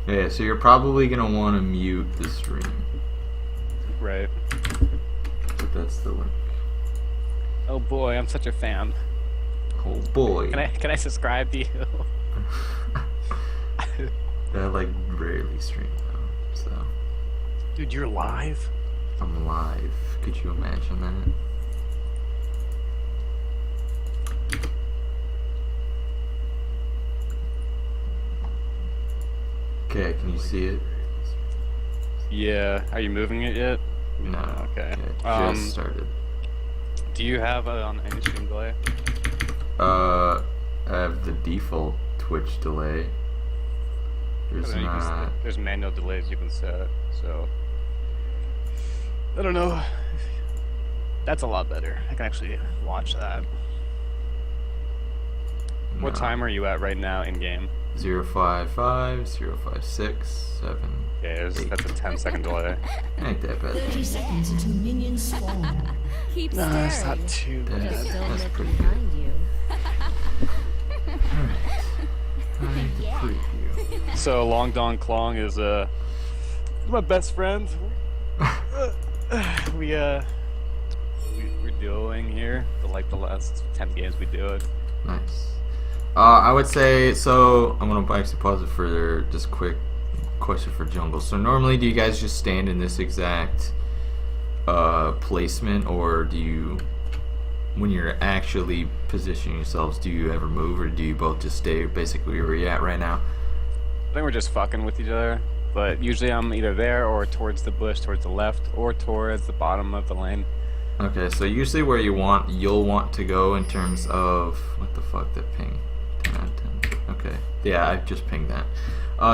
Yeah, so you're probably gonna want to mute the stream. Right. But that's the link. Oh boy, I'm such a fan. Oh boy. Can I subscribe to you? I like rarely stream though, so. Dude, you're live? I'm live. Could you imagine that? Okay, can you see it? Yeah. Are you moving it yet? No. Okay. Yeah, just started. Do you have any stream delay? I have the default Twitch delay. There's not. There's manual delays you can set, so I don't know. That's a lot better. I can actually watch that. No. What time are you at right now in game? 055, 056, 7. Okay, that's a 10-second delay. Ain't that bad. 30 seconds until minions spawn. Keep No, staring. it's not too bad. Just don't That's look pretty good. behind you. Alright. The preview. So Long Don Klong is my best friend. We're duoing here for like the last 10 games we do it. Nice. I would say, so I'm gonna actually pause it for just quick question for jungle. So normally do you guys just stand in this exact placement, or do you, when you're actually positioning yourselves, do you ever move, or do you both just stay basically where you're at right now? I think we're just fucking with each other, but usually I'm either there or towards the bush, towards the left, or towards the bottom of the lane. Okay, so usually where you'll want to go in terms of, what the fuck, that ping? 10 out of 10. Okay, yeah, I just pinged that.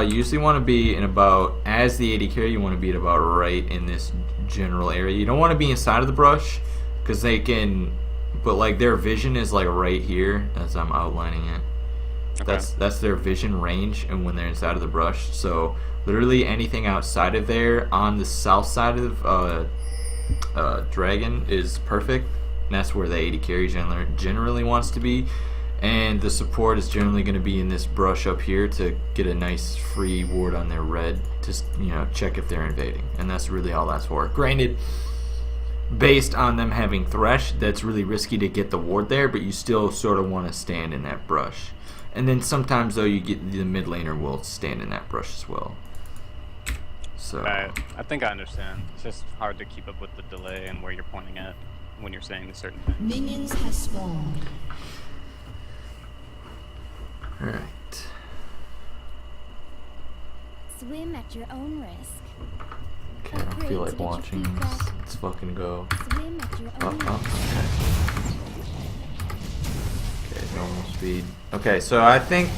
You usually want to be in about, as the AD carry, you want to be at about right in this general area. You don't want to be inside of the brush, because they can, but like their vision is like right here, as I'm outlining it. Okay. That's their vision range, and when they're inside of the brush. So literally anything outside of there on the south side of Dragon is perfect, and that's where the AD carry generally wants to be, and the support is generally going to be in this brush up here to get a nice free ward on their red to, you know, check if they're invading, and that's really all that's for. Granted, based on them having Thresh, that's really risky to get the ward there, but you still sort of want to stand in that brush. And then sometimes though you get the mid laner will stand in that brush as well. So I think I understand. It's just hard to keep up with the delay and where you're pointing at when you're saying a certain thing. Minions have spawned. alright. Swim at your own risk. Okay, I don't feel like watching this. Let's fucking go. Swim at your own risk. Okay. Okay, normal speed. Okay, so I think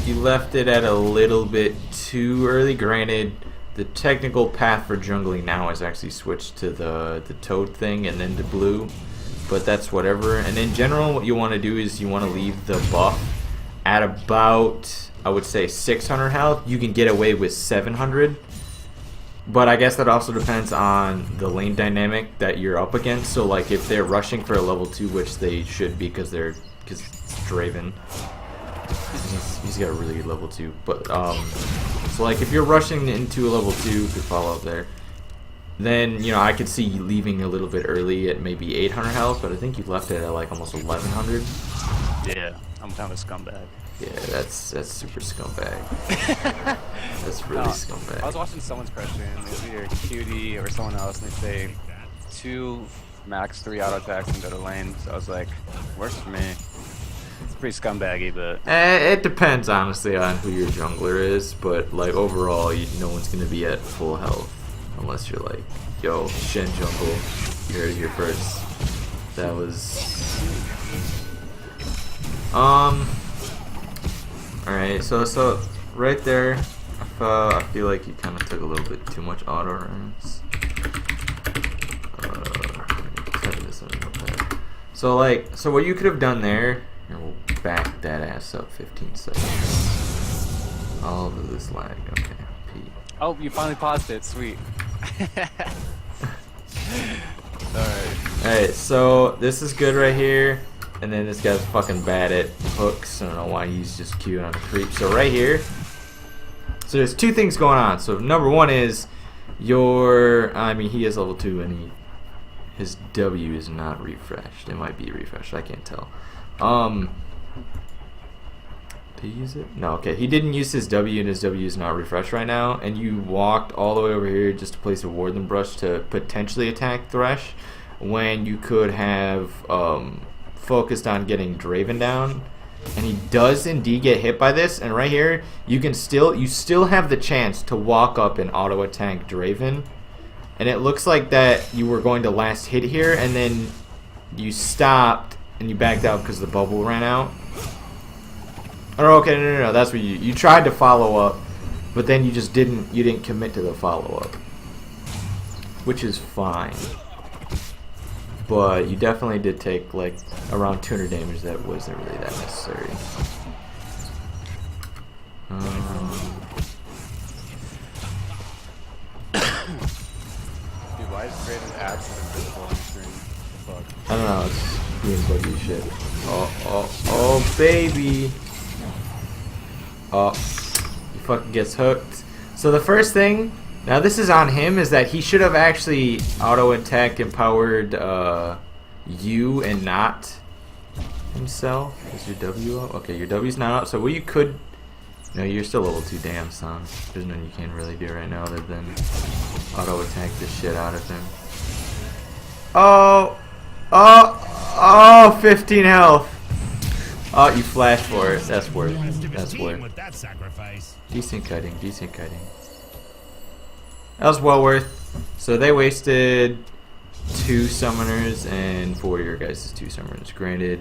you left it at a little bit too early. Granted, the technical path for jungling now is actually switched to the toad thing and then to blue, but that's whatever. And in general, what you want to do is you want to leave the buff at about, I would say, 600 health. You can get away with 700, but I guess that also depends on the lane dynamic that you're up against. So like if they're rushing for a level 2, which they should be because it's Draven. He's got a really good level 2, but so like if you're rushing into a level 2, could follow up there, then you know I could see you leaving a little bit early at maybe 800 health, but I think you left it at like almost 1100. Yeah, I'm kind of a scumbag. Yeah, that's super scumbag. That's really scumbag. I was watching someone's question. It was either Cutie or someone else, and they say 2 max 3 auto attacks into the lane. So I was like, works for me. It's pretty scumbaggy, but It depends honestly on who your jungler is, but like overall, no one's gonna be at full health unless you're like, yo, Shen jungle, you're here first. That was Alright, so right there, I feel like you kind of took a little bit too much auto runs. So what you could have done there, here, we'll back that ass up 15 seconds. All of this lag, okay. P. oh, you finally paused it. Sweet. Alright. Alright, so this is good right here. And then this guy's fucking bad at hooks. I don't know why he's just queuing on the creep. So right here, so there's two things going on. So number one is I mean, he is level 2 and his W is not refreshed. It might be refreshed. I can't tell. Did he use it? No, okay. He didn't use his W, and his W is not refreshed right now. And you walked all the way over here just to place a Warden Brush to potentially attack Thresh, when you could have focused on getting Draven down. And he does indeed get hit by this. And right here, you still have the chance to walk up and auto attack Draven. And it looks like that you were going to last hit here, and then you stopped and you backed out because the bubble ran out. Oh, okay, no, that's what you tried to follow up, but then you just didn't commit to the follow up, which is fine. But you definitely did take like around 200 damage that wasn't really that necessary. Dude, why is Draven's axe invisible on the screen? Fuck. I don't know, it's being buggy shit. Oh, baby. Oh, he fucking gets hooked. So the first thing, now this is on him, is that he should have actually auto attack empowered you and not himself. Is your W up? Okay, your W's not up. So what you could, no, you're still level 2. Damn, son. There's nothing you can really do right now other than auto attack the shit out of him. Oh, 15 health. Oh, you flashed for it. That's worth. That's worth. Decent cutting. Decent cutting. That was well worth. So they wasted 2 summoners and 4 of your guys' 2 summoners. Granted.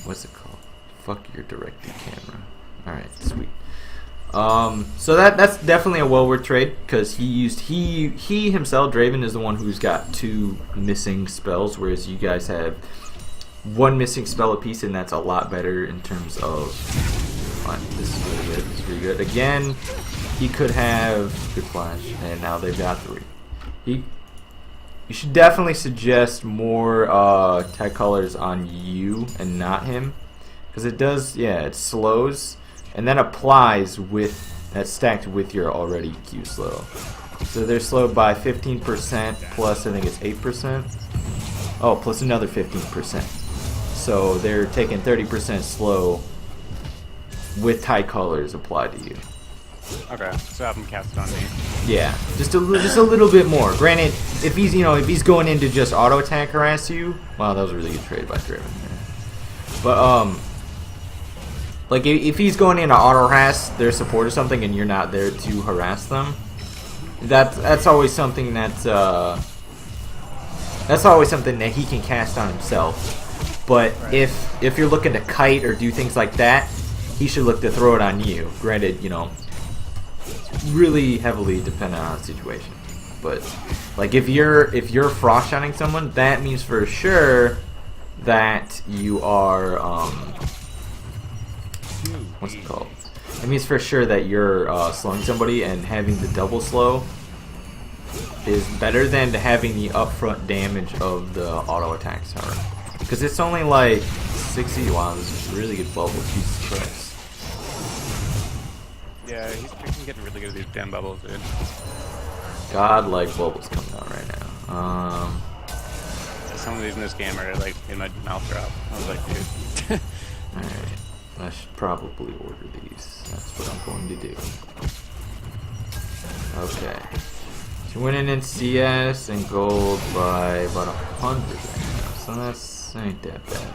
What's it called? Fuck your directed camera. Alright, sweet. So that's definitely a well worth trade, because he himself, Draven, is the one who's got 2 missing spells, whereas you guys have 1 missing spell apiece, and that's a lot better in terms of. This is really good. This is really good. Again, he could have good flash, and now they've got 3. You should definitely suggest more tag colors on you and not him, because it does. Yeah, it slows and then applies with that's stacked with your already Q slow. So they're slowed by 15% plus I think it's 8%. Oh, plus another 15%. So they're taking 30% slow with tie colors applied to you. Okay, so have him cast it on me. Yeah, just a little bit more. Granted, if he's going in to just auto attack harass you, wow, that was a really good trade by Draven. But like if he's going in to auto harass their support or something, and you're not there to harass them, that's always something that he can cast on himself. But right. if you're looking to kite or do things like that, he should look to throw it on you. Granted, really heavily dependent on the situation. But like if you're frost shining someone, that means for sure that you are what's it called? It means for sure that you're slowing somebody, and having the double slow is better than having the upfront damage of the auto attack tower. Because it's only like 60. Wow, this is really good bubble. Jesus Christ. Yeah, he's getting really good at these damn bubbles, dude. God-like bubbles coming out right now. Some of these in this game are like in my mouth drop. I was like, dude. Alright. I should probably order these. That's what I'm going to do. Okay. So winning in CS and gold by about 100 right now. So that's ain't that bad.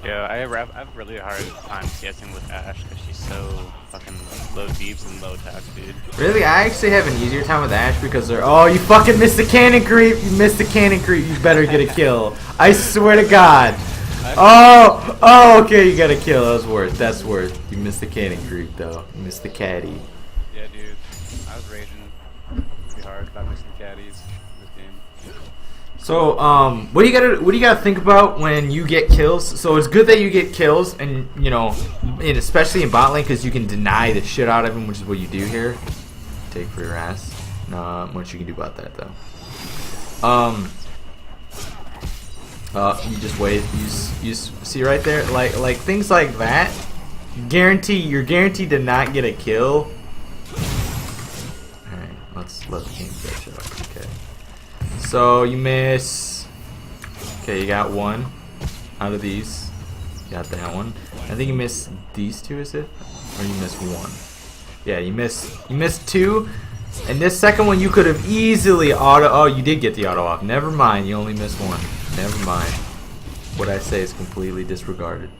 Yeah, I have really hard time CSing with Ashe because she's so fucking low deeps and low attacks, dude. Really? I actually have an easier time with Ashe because they're. Oh, you fucking missed the cannon creep! You missed the cannon creep. You better get a kill. I swear to God. Oh, okay, you got a kill. That's worth. You missed the cannon creep though. You missed the caddy. Yeah, dude. I was raging pretty hard about missing caddies in this game. So, what do you gotta think about when you get kills? So it's good that you get kills, and and especially in bot lane, because you can deny the shit out of him, which is what you do here. Take for your ass. Not much you can do about that though. You just wait. You see right there, like things like that. You're guaranteed to not get a kill. All right, let's let the game catch up. Okay. So you miss. Okay, you got one out of these. Got that one. I think you missed these two. Is it? Or you missed one? Yeah, you missed two. And this second one you could have easily auto. Oh, you did get the auto off. Never mind. You only missed one. Never mind. What I say is completely disregarded.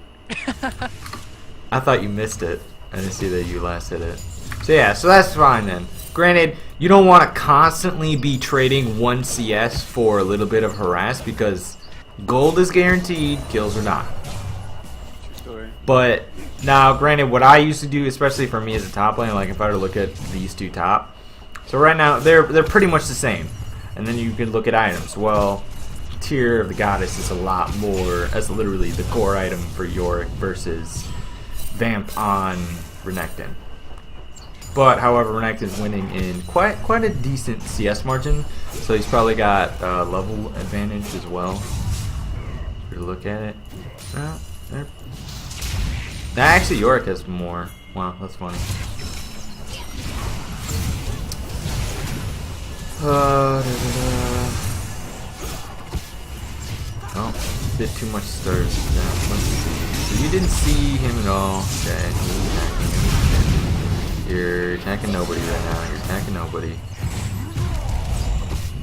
I thought you missed it. I didn't see that you last hit it. So yeah, so that's fine then. Granted, you don't want to constantly be trading 1 CS for a little bit of harass because gold is guaranteed, kills are not. True story. But now, granted, what I used to do, especially for me as a top lane, like if I were to look at these two top, so right now they're pretty much the same. And then you can look at items. Well, Tear of the Goddess is a lot more, as literally the core item for Yorick versus Vamp on Renekton. But however, Renekton's winning in quite a decent CS margin, so he's probably got level advantage as well. If you look at it, actually Yorick has more. Wow, that's funny. Oh, a bit too much stars. Let's see. So you didn't see him at all. Okay, you're attacking nobody right now. You're attacking nobody. You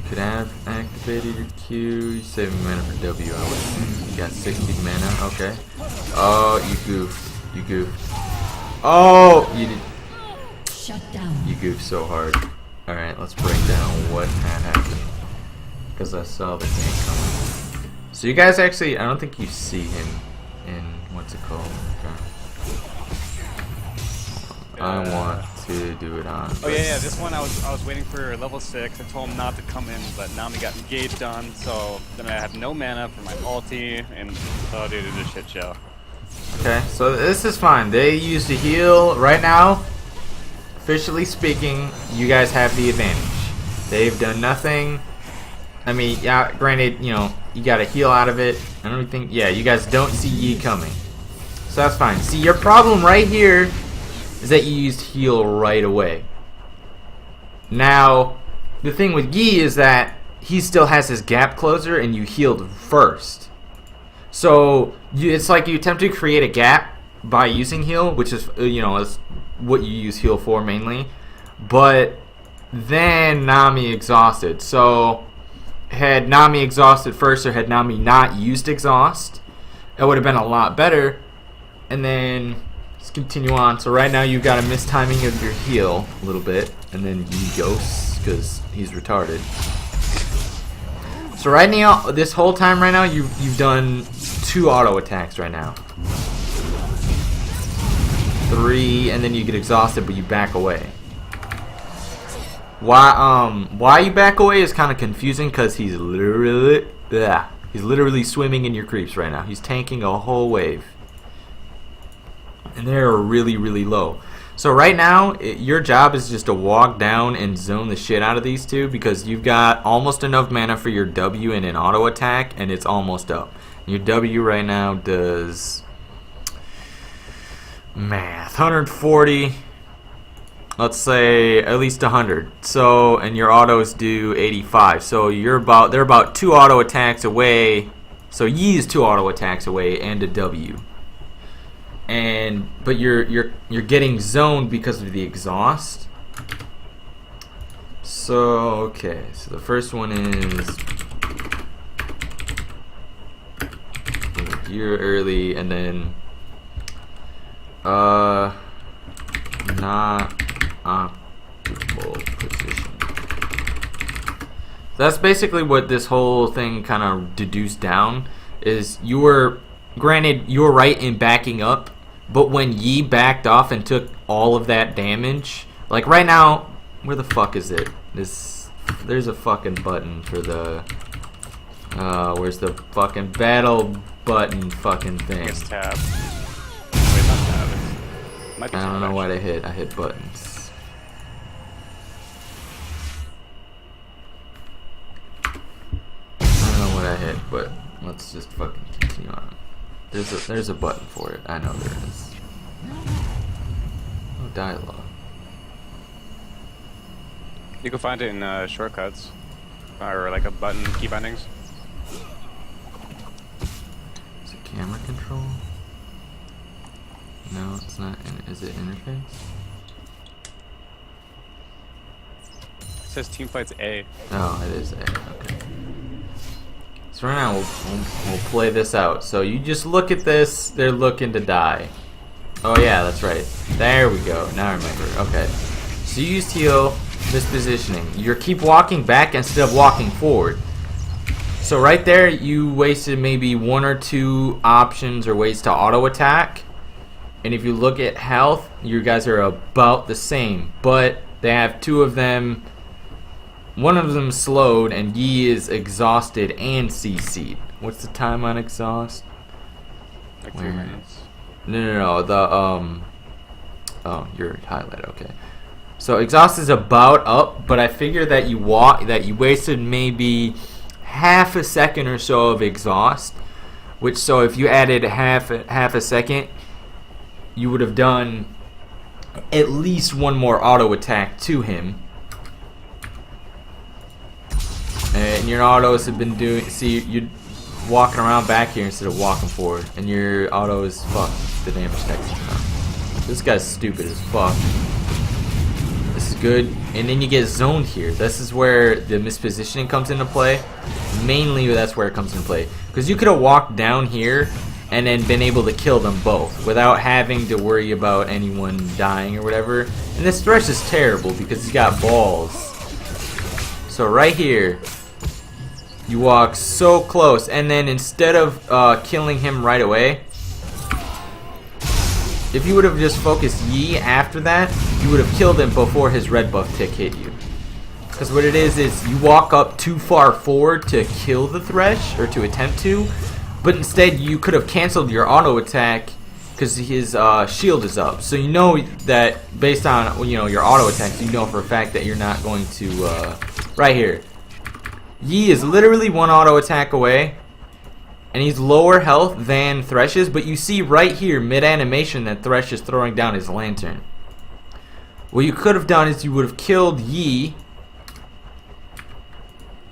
could have activated your Q. You're saving mana for W, I would assume. You got 60 mana. Okay. Oh, you goofed. You goofed. Oh, you did. Shut down. You goofed so hard. Alright, let's break down what had happened. Because I saw the game coming. So you guys actually, I don't think you see him in, what's it called? Okay. I want to do it on. Oh yeah, this one I was waiting for level 6. I told him not to come in, but Nami got engaged on, so then I had no mana for my ulti, and oh dude, it's a shit show. Okay, so this is fine. They used to heal right now. Officially speaking, you guys have the advantage. They've done nothing. I mean, yeah, granted, you know, you gotta heal out of it. I don't think, yeah, you guys don't see Yi coming. So that's fine. See, your problem right here is that you used heal right away. Now, the thing with Yi is that he still has his gap closer and you healed first. So, it's like you attempt to create a gap by using heal, which is, you know, is what you use heal for mainly. But then Nami exhausted. So, had Nami exhausted first or had Nami not used exhaust, it would have been a lot better. And then let's continue on. So right now you've got a mistiming of your heal a little bit, and then Yi ghosts because he's retarded. So right now, this whole time right now, you've done 2 auto attacks right now. 3, and then you get exhausted, but you back away. Why you back away is kind of confusing because he's literally swimming in your creeps right now. He's tanking a whole wave, and they're really low. So right now, your job is just to walk down and zone the shit out of these two because you've got almost enough mana for your W and an auto attack, and it's almost up. Your W right now does math 140. Let's say at least 100. So, and your autos do 85. So they're about 2 auto attacks away. So Yi is 2 auto attacks away and a W. But you're getting zoned because of the exhaust. So okay, so the first one is you're early, and then not optimal position. That's basically what this whole thing kind of deduced down. Is you were right in backing up, but when Yi backed off and took all of that damage, like right now, where the fuck is it? There's a fucking button for the where's the fucking battle button fucking thing? It's tab. Wait, not tab. It might be I don't tab, know what actually. I hit buttons. I don't know what I hit. Okay, but let's just fucking continue on. There's a button for it. I know there is. Oh, dialogue. You can find it in shortcuts. Or like a button key bindings. Is it camera control? No, it's not. Is it interface? It says team fights A. Oh, it is A. Okay. So right now we'll play this out. So you just look at this. They're looking to die. Oh yeah, that's right. There we go. Now I remember. Okay. So you used heal, this positioning. You keep walking back instead of walking forward. So right there, you wasted maybe 1 or 2 options or ways to auto attack. And if you look at health, you guys are about the same. But they have 2 of them. One of them slowed, and Yi is exhausted and CC'd. What's the time on exhaust? Like 3 minutes. No. The oh, you're highlighted. Okay. So exhaust is about up, but I figure that you wasted maybe half a second or so of exhaust. Which, so if you added half a second, you would have done at least 1 more auto attack to him. And your autos have been doing. See, you're walking around back here instead of walking forward, and your auto is fucked. The damage text. This guy's stupid as fuck. This is good, and then you get zoned here. This is where the mispositioning comes into play. Mainly, that's where it comes into play, because you could have walked down here and then been able to kill them both without having to worry about anyone dying or whatever. And this Thresh is terrible because he's got balls. So right here, you walk so close, and then instead of killing him right away, if you would have just focused Yi after that, you would have killed him before his red buff tick hit you. Because what it is you walk up too far forward to kill the Thresh, or to attempt to, but instead you could have canceled your auto attack because his shield is up. So you know that based on your auto attacks, you know for a fact that you're not going to. Right here, Yi is literally 1 auto attack away, and he's lower health than Thresh is, but you see right here, mid-animation, that Thresh is throwing down his lantern. What you could have done is you would have killed Yi.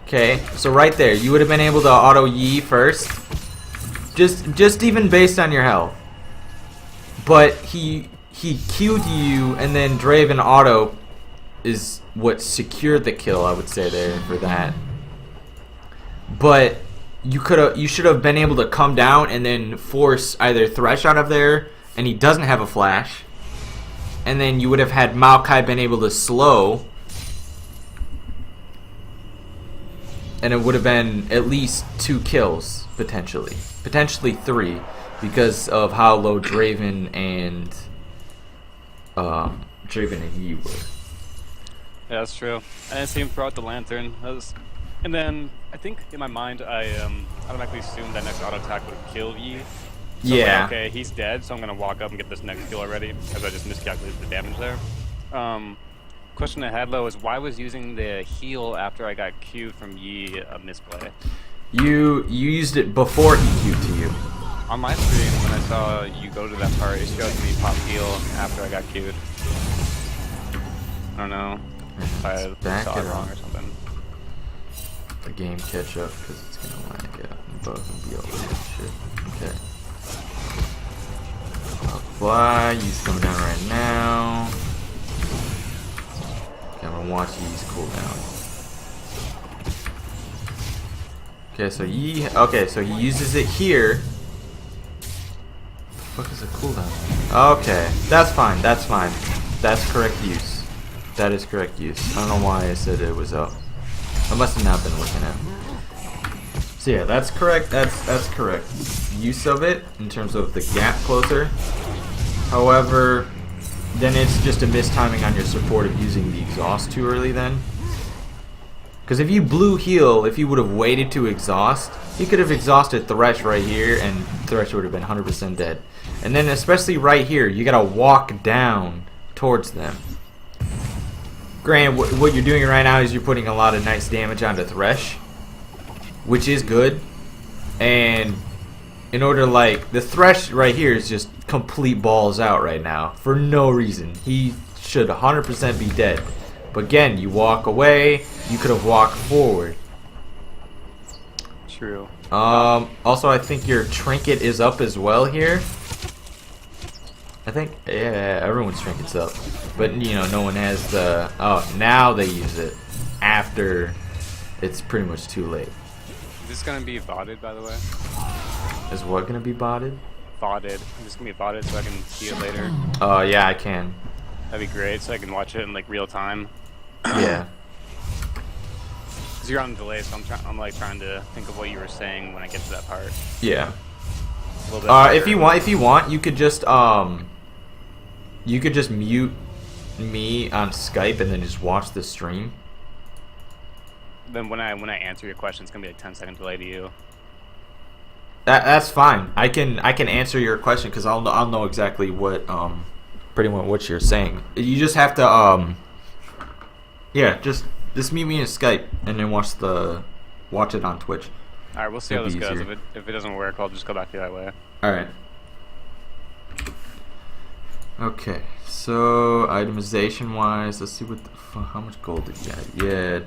Okay, so right there, you would have been able to auto Yi first. Just even based on your health. But he Q'd you, and then Draven auto is what secured the kill, I would say there for that. But you should have been able to come down and then force either Thresh out of there, and he doesn't have a flash, and then you would have had Maokai been able to slow, and it would have been at least 2 kills potentially 3, because of how low Draven and Yi were. Yeah, that's true. I didn't see him throw out the lantern. And then I think in my mind I automatically assumed that next auto attack would have killed Yi. So Yeah. like, okay, he's dead, so I'm gonna walk up and get this next kill already because I just miscalculated the damage there. Question I had though is why was using the heal after I got Q'd from Yi a misplay? You used it before he Q'd to you. On my screen, when I saw you go to that part, it showed me pop heal after I got Q'd. I don't know if I saw it wrong or something. The game catch up because it's gonna lag out and both and be over and shit. Okay. Apply. He's coming down right now. Okay, I'm gonna watch Yi's cooldown. Okay, so Yi. Okay, so he uses it here. What is a cooldown? Okay, that's fine. That's fine. That's correct use. That is correct use. I don't know why I said it was up. I must have not been looking at it. So yeah, that's correct. That's correct use of it in terms of the gap closer. However, then it's just a mistiming on your support of using the exhaust too early then. Because if you blue heal, if you would have waited to exhaust, you could have exhausted Thresh right here, and Thresh would have been 100% dead. And then especially right here, you gotta walk down towards them. Granted, what you're doing right now is you're putting a lot of nice damage onto Thresh, which is good, And in order, like, the Thresh right here is just complete balls out right now for no reason. He should 100% be dead. But again, you walk away, you could have walked forward. True. Also, I think your trinket is up as well here. I think, yeah, everyone's trinket's up. But, you know, no one has the... Oh, now they use it after it's pretty much too late. Is this gonna be VODed, by the way? Is what gonna be botted? VODed. Is this gonna be VODed so I can see it later? Yeah, I can. That'd be great, so I can watch it in like real time. Yeah. Cause you're on delay, so I'm like trying to think of what you were saying when I get to that part. Yeah. A little bit If you want, you could just mute me on Skype and then just watch the stream. Then when I answer your question, it's gonna be like 10-second delay to you. That's fine. I can answer your question because I'll know exactly what pretty much what you're saying. You just have to yeah, just meet me in Skype and then watch it on Twitch. All right, we'll see how It'd this be goes. easier. If it doesn't work, I'll just go back the other way. All right. Okay. So itemization wise, let's see how much gold did you get? Yeah.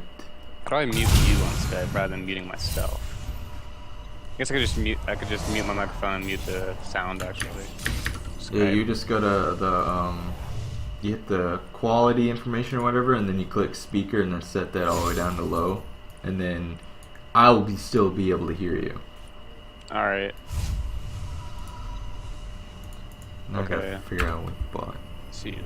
How do I mute you on Skype rather than muting myself? I guess I could just mute my microphone and mute the sound actually. Yeah, Skype. you just go to the you hit the quality information or whatever, and then you click speaker, and then set that all the way down to low, and then I will still be able to hear you. All right. Now I Okay. gotta figure out what you bought. See you.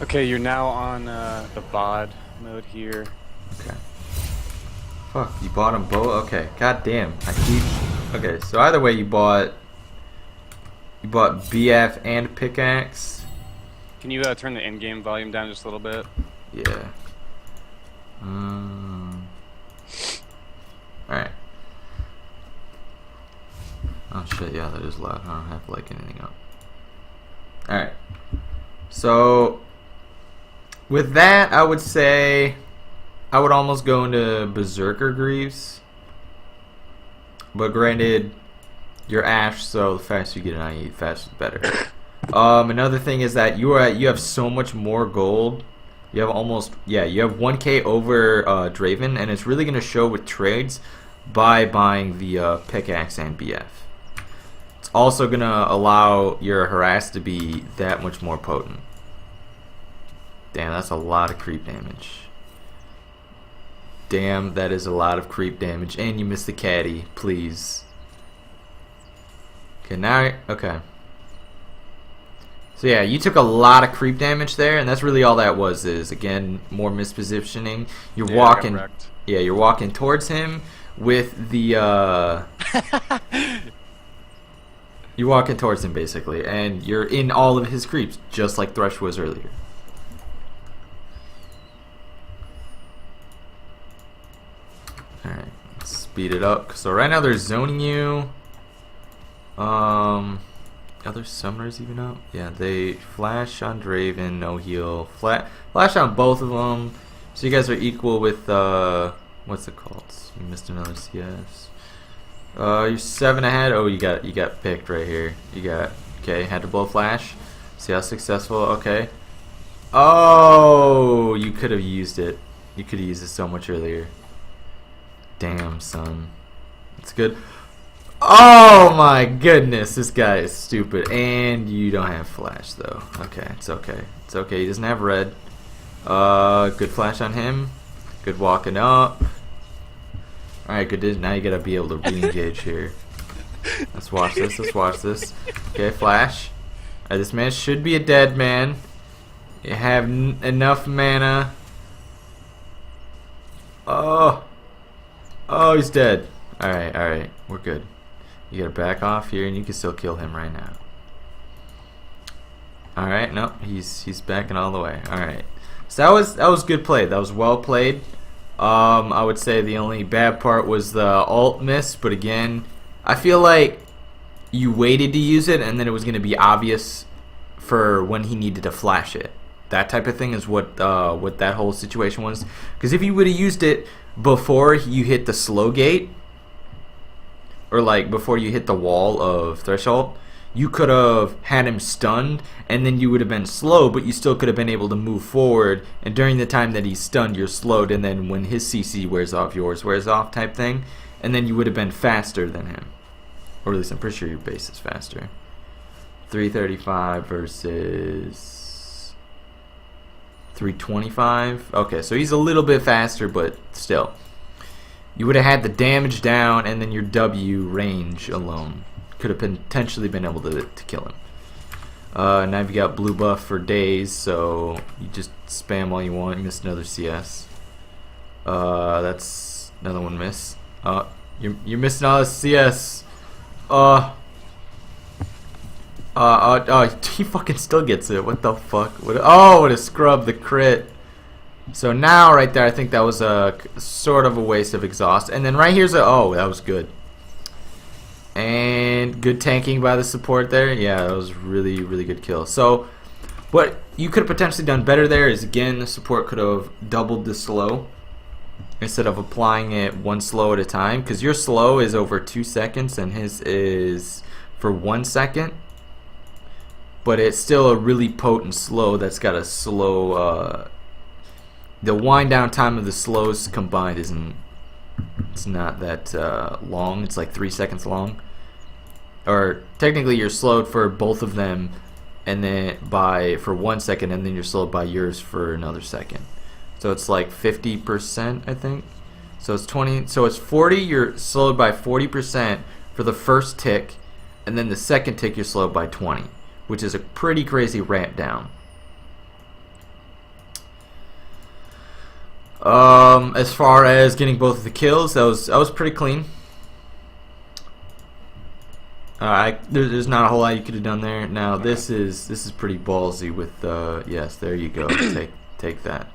Okay, you're now on the VOD mode here. Okay. Fuck, you bought them both? Okay, god damn. Okay, so either way you bought BF and pickaxe. Can you turn the in-game volume down just a little bit? Yeah. Alright. Oh shit, yeah, that is loud. I don't have to like anything up. Alright. So with that, I would say I would almost go into Berserker Greaves. But granted, you're Ashe, so the faster you get an IE, the faster the better. Another thing is that you have so much more gold. You have you have 1k over Draven, and it's really gonna show with trades by buying the pickaxe and BF. It's also gonna allow your harass to be that much more potent. Damn, that's a lot of creep damage. Damn, that is a lot of creep damage. And you missed the caddy, please. Okay, now, okay. So yeah, you took a lot of creep damage there, and that's really all that was, is, again, more mispositioning. You're walking, yeah, you're walking towards him with the, you're walking towards him, basically, and you're in all of his creeps, just like Thresh was earlier. Alright, let's speed it up. So right now they're zoning you. Other summoners even up? Yeah, they flash on Draven, no heal. Flash on both of them. So you guys are equal with, what's it called? You missed another CS. You're 7 ahead. Oh, you got picked right here. Okay, had to blow flash. See how successful, okay. Oh, you could have used it. You could have used it so much earlier. Damn, son. That's good. Oh my goodness, this guy is stupid. And you don't have flash though. Okay, it's okay. It's okay, he doesn't have red. Good flash on him. Good walking up. Alright, good. Now you gotta be able to re-engage here. Let's watch this, let's watch this. Okay, flash. Alright, this man should be a dead man. You have enough mana. Oh, he's dead. Alright, we're good. You gotta back off here, and you can still kill him right now. Alright, nope, he's backing all the way. Alright. So that was good play. That was well played. I would say the only bad part was the ult miss, but again, I feel like you waited to use it, and then it was gonna be obvious for when he needed to flash it. That type of thing is what that whole situation was. Because if you would have used it before you hit the slow gate, or like before you hit the wall of threshold, you could have had him stunned, and then you would have been slow, but you still could have been able to move forward, and during the time that he's stunned, you're slowed, and then when his CC wears off, yours wears off type thing, and then you would have been faster than him. Or at least I'm pretty sure your base is faster. 335 versus 325. Okay, so he's a little bit faster, but still. You would have had the damage down, and then your W range alone could have potentially been able to kill him. Now you've got blue buff for days, so you just spam all you want. You missed another CS. That's another one miss. You're missing all the CS. He fucking still gets it. What the fuck? What a scrub, the crit. So now right there, I think that was a sort of a waste of exhaust. And then right here's that was good. And good tanking by the support there. Yeah, that was really, really good kill. So what you could have potentially done better there is, again, the support could have doubled the slow instead of applying it one slow at a time, because your slow is over 2 seconds and his is for 1 second. But it's still a really potent slow that's got a slow the wind down time of the slows combined it's not that long. It's like 3 seconds long. Or technically you're slowed for both of them, and then for 1 second, and then you're slowed by yours for another second. So it's like 50%, I think. So it's 20. So it's 40. You're slowed by 40% for the first tick, and then the second tick you're slowed by 20, which is a pretty crazy ramp down. As far as getting both of the kills, that was pretty clean. There's not a whole lot you could have done there. Now this is pretty ballsy with yes, there you go. take that.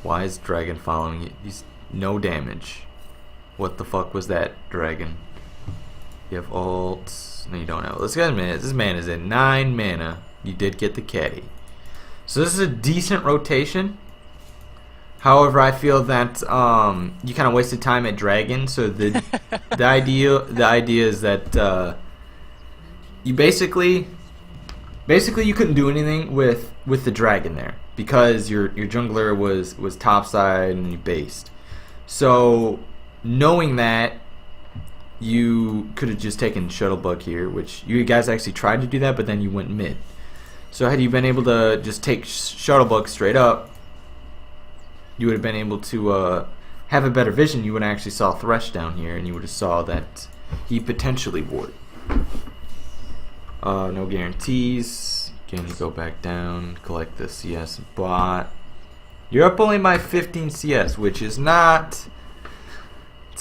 Why is dragon following you? He's no damage. What the fuck was that, dragon? You have ult. No, you don't have. Let's get a minute. This man is at 9 mana. You did get the caddy. So this is a decent rotation. However, I feel that you kind of wasted time at dragon. So the idea is that you basically you couldn't do anything with the dragon there, because your jungler was topside and you based. So knowing that, you could have just taken Shuttlebug here, which you guys actually tried to do that, but then you went mid. So had you been able to just take Shuttlebug straight up, you would have been able to have a better vision. You would have actually saw Thresh down here, and you would have saw that he potentially would. No guarantees. Again, you go back down, collect the CS bot. You're up only by 15 CS, which is not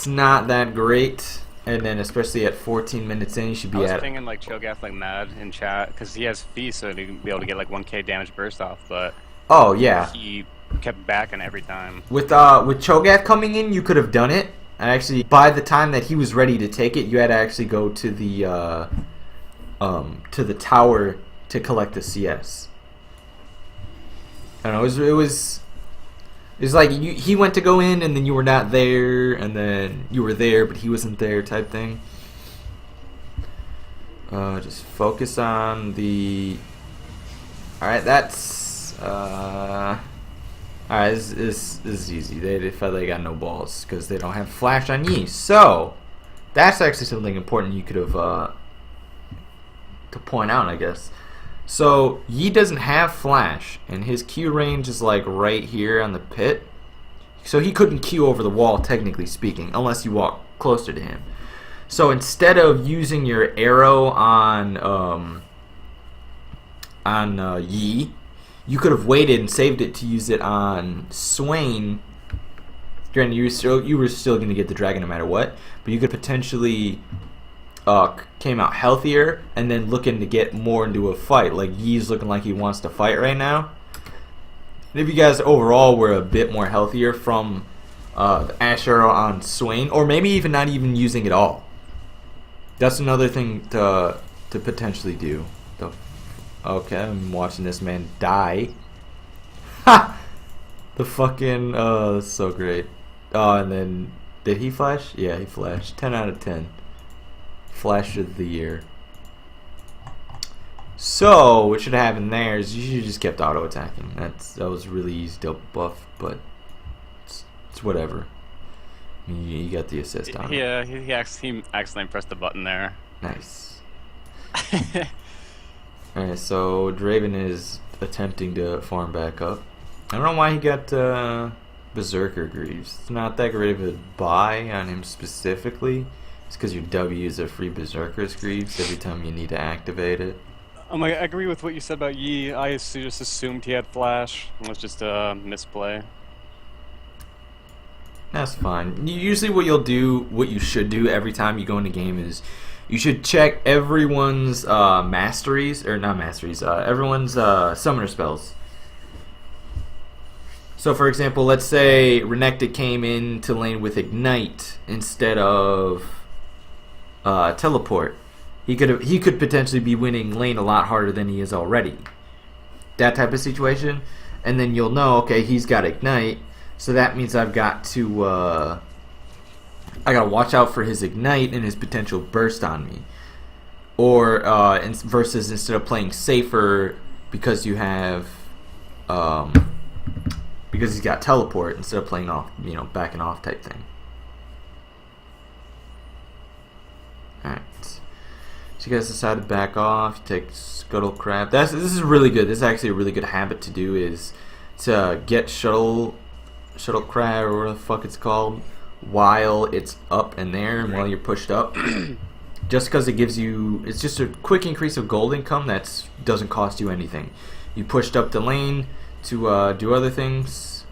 that great. And then especially at 14 minutes in, you should be at. I was thinking like Cho'Gath like mad in chat because he has feast, so he'd be able to get like 1k damage burst off. But oh yeah, he kept backing every time. With Cho'Gath coming in, you could have done it. And actually, by the time that he was ready to take it, you had to actually go to the tower to collect the CS. I don't know. It was like he went to go in, and then you were not there, and then you were there, but he wasn't there, type thing. Just focus on the. All right, that's. All right, this is easy. They got no balls because they don't have flash on Yi. So that's actually something important you could have to point out, I guess. So Yi doesn't have flash, and his Q range is like right here on the pit. So he couldn't Q over the wall, technically speaking, unless you walk closer to him. So instead of using your arrow on Yi, you could have waited and saved it to use it on Swain. Granted, you were still going to get the dragon no matter what, but you could potentially came out healthier and then looking to get more into a fight. Like Yi's looking like he wants to fight right now. And if you guys overall were a bit more healthier from the Ashe arrow on Swain, or maybe even not even using it all, that's another thing to potentially do. Okay, I'm watching this man die. Ha! The fucking that's so great. And then did he flash? Yeah, he flashed. 10 out of 10. Flash of the year. So what should happen there is you should just kept auto attacking. That was really easy to buff, but it's whatever. I mean, you got the assist on it. Yeah, he accidentally pressed the button there. Nice. Alright, so Draven is attempting to farm back up. I don't know why he got Berserker Greaves. It's not that great of a buy on him specifically. It's because your W is a free Berserker's Greaves every time you need to activate it. I agree with what you said about Yi. I just assumed he had flash. It was just a misplay. That's fine. Usually what you'll do, what you should do every time you go in a game is you should check everyone's masteries, or not masteries, everyone's summoner spells. So for example, let's say Renekton came into lane with Ignite instead of Teleport. He could potentially be winning lane a lot harder than he is already. That type of situation. And then you'll know, okay, he's got Ignite, so that means I've got to I gotta watch out for his Ignite and his potential burst on me. Or versus instead of playing safer because you have because he's got Teleport instead of playing off, backing off type thing. Alright. So you guys decide to back off, you take Scuttle Crab. This is really good. This is actually a really good habit to do, is to get Shuttle Crab, or whatever the fuck it's called, while it's up in there and while you're pushed up. Just because it gives you, it's just a quick increase of gold income that doesn't cost you anything. You pushed up the lane to do other things.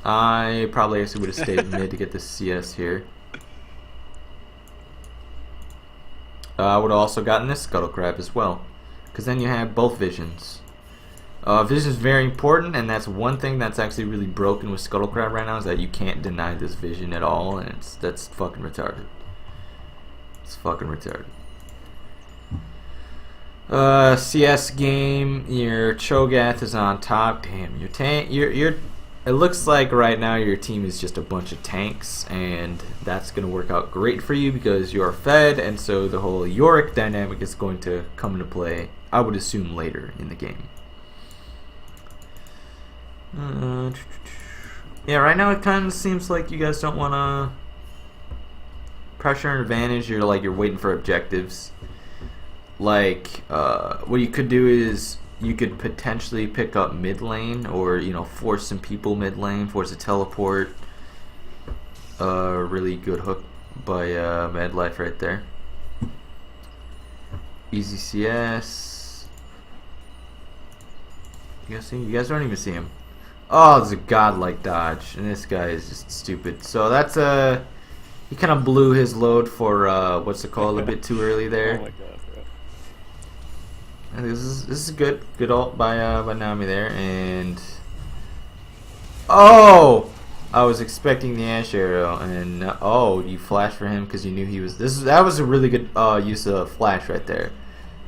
I probably actually would have stayed mid to get the CS here. I would have also gotten this Scuttle Crab as well, because then you have both visions. Vision is very important, and that's one thing that's actually really broken with Scuttle Crab right now, is that you can't deny this vision at all, and that's fucking retarded. It's fucking retarded. CS game, your Cho'Gath is on top. Damn, your tank, it looks like right now your team is just a bunch of tanks, and that's going to work out great for you because you're fed, and so the whole Yorick dynamic is going to come into play, I would assume, later in the game. Yeah, right now it kind of seems like you guys don't want to pressure an advantage. You're waiting for objectives. Like, what you could do is you could potentially pick up mid lane, or force some people mid lane, force a teleport. Really good hook by Mad Life right there. Easy CS. You guys see? You guys don't even see him. Oh, there's a godlike dodge, and this guy is just stupid. So that's he kind of blew his load for what's it called, a bit too early there. Oh my god. And this is good ult by Nami there, and oh, I was expecting the Ashe arrow, and oh, you flashed for him because you knew he was. That was a really good use of flash right there,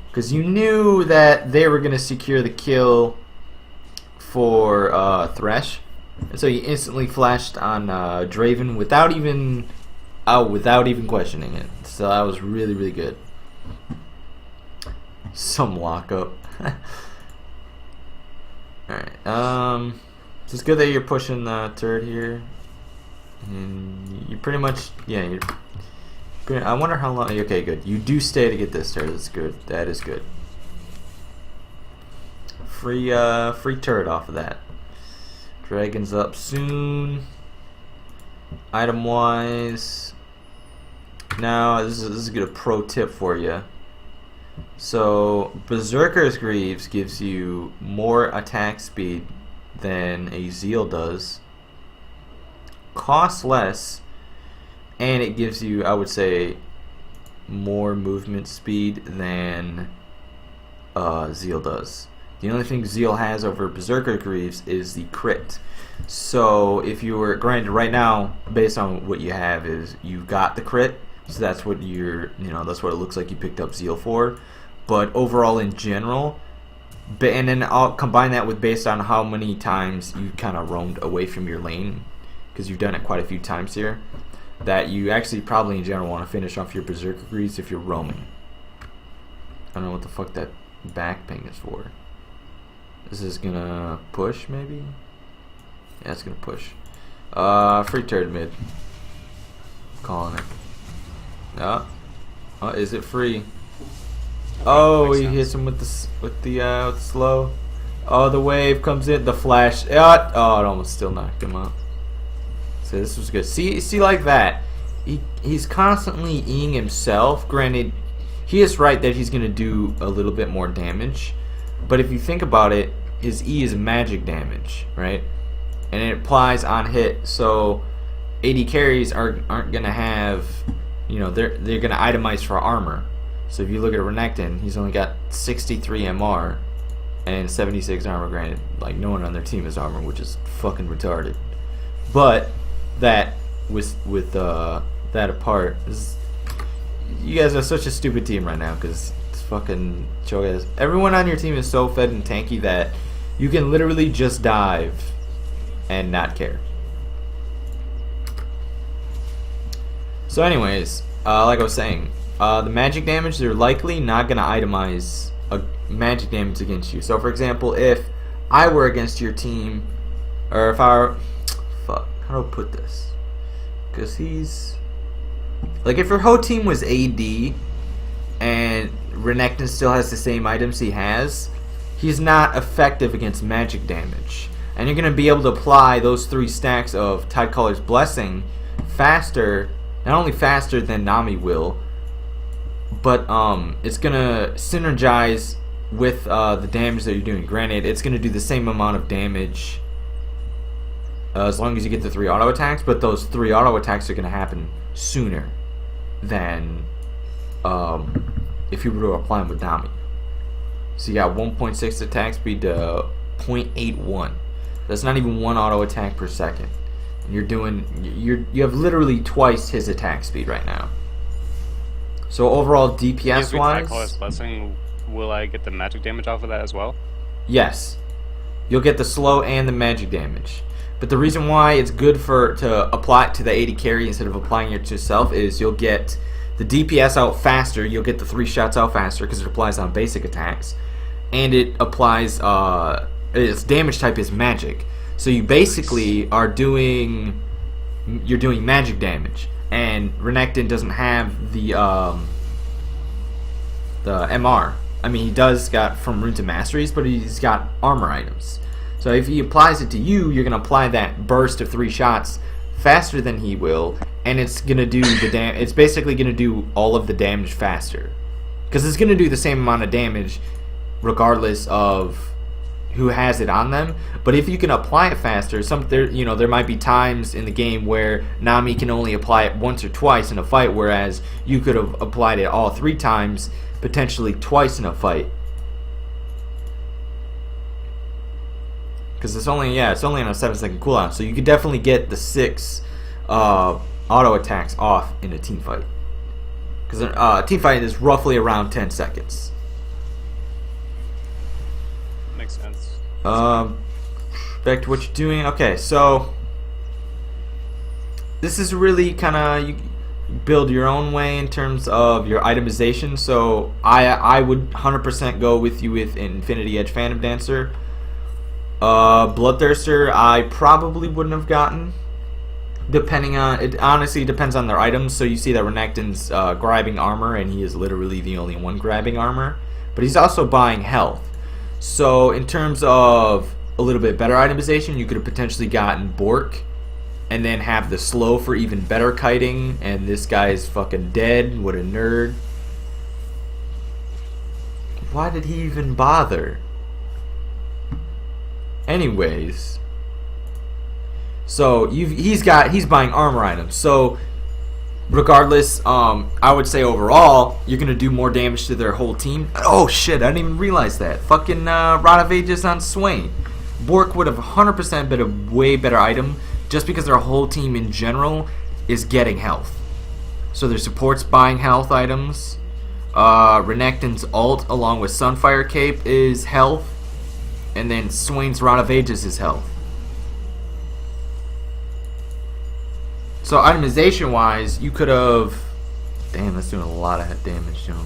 because you knew that they were gonna secure the kill for Thresh, and so you instantly flashed on Draven without even questioning it. So that was really, really good. Some lockup. Alright, so it's good that you're pushing the turret here, and you pretty much, yeah, I wonder how long. Okay, good, you do stay to get this turret. That's good. That is good. Free turret off of that. Dragon's up soon. Item wise, now this is a good pro tip for you. So Berserker's Greaves gives you more attack speed than a Zeal does, costs less, and it gives you, I would say, more movement speed than Zeal does. The only thing Zeal has over Berserker Greaves is the crit. So if you were, granted right now, based on what you have, is you've got the crit, so that's what that's what it looks like you picked up Zeal for. But overall in general, and then I'll combine that with based on how many times you kind of roamed away from your lane, because you've done it quite a few times here, that you actually probably in general want to finish off your berserker greaves if you're roaming. I don't know what the fuck that back ping is for. This is gonna push, maybe? Yeah, it's gonna push. Free turret mid. Calling it. Oh, is it free? Oh, he hits him with the slow. Oh, the wave comes in. The flash. Oh, it almost still knocked him out. So this was good. See, like that. He's constantly Eing himself. Granted, he is right that he's gonna do a little bit more damage, but if you think about it, his E is magic damage, right? And it applies on hit. So AD carries aren't gonna have, you know, they're gonna itemize for armor. So if you look at Renekton, he's only got 63 MR and 76 armor. Granted, like no one on their team is armor, which is fucking retarded. But that with that apart, you guys are such a stupid team right now because it's fucking Cho'Gath. Everyone on your team is so fed and tanky that you can literally just dive and not care. So anyways, like I was saying, the magic damage, they're likely not going to itemize a magic damage against you. So for example, if I were against your team, or if I were, fuck, how do I put this? Because he's, like if your whole team was AD and Renekton still has the same items he has, he's not effective against magic damage. And you're going to be able to apply those 3 stacks of Tidecaller's Blessing faster, not only faster than Nami will, but it's going to synergize with the damage that you're doing. Granted, it's going to do the same amount of damage as long as you get the 3 auto attacks, but those 3 auto attacks are going to happen sooner than if you were to apply them with Nami. So you got 1.6 attack speed to 0.81. That's not even 1 auto attack per second. And you have literally twice his attack speed right now. So overall DPS wise, Tidecaller's Blessing, will I get the magic damage off of that as well? yes, you'll get the slow and the magic damage. But the reason why it's good to apply it to the AD carry instead of applying it to yourself is you'll get the DPS out faster. You'll get the 3 shots out faster because it applies on basic attacks, and it applies its damage type is magic. So you basically are doing magic damage, and Renekton doesn't have the MR. I mean, he does got from Rune to Masteries, but he's got armor items. So if he applies it to you, you're gonna apply that burst of 3 shots faster than he will, and it's gonna do the it's basically gonna do all of the damage faster, because it's gonna do the same amount of damage regardless of who has it on them. But if you can apply it faster, there might be times in the game where Nami can only apply it once or twice in a fight, whereas you could have applied it all 3 times, potentially twice in a fight. Because it's only on a 7-second cooldown, so you could definitely get the 6 auto attacks off in a team fight. Because a team fight is roughly around 10 seconds. Makes sense. Back to what you're doing. Okay, so this is really kind of, you build your own way in terms of your itemization. So I would 100% go with you with Infinity Edge Phantom Dancer. Bloodthirster I probably wouldn't have gotten, depending on, it honestly depends on their items. So you see that Renekton's grabbing armor, and he is literally the only one grabbing armor, but he's also buying health. So in terms of a little bit better itemization, you could have potentially gotten Bork and then have the slow for even better kiting, and this guy is fucking dead. What a nerd. Why did he even bother? Anyways, so he's buying armor items. So regardless, I would say overall you're gonna do more damage to their whole team. Oh shit, I didn't even realize that. Fucking Rod of Ages on Swain. Bork would have 100% been a way better item, just because their whole team in general is getting health. So their support's buying health items. Renekton's ult along with Sunfire Cape is health. And then Swain's Rod of Ages is health. So itemization wise, you could have. Damn, that's doing a lot of damage to him.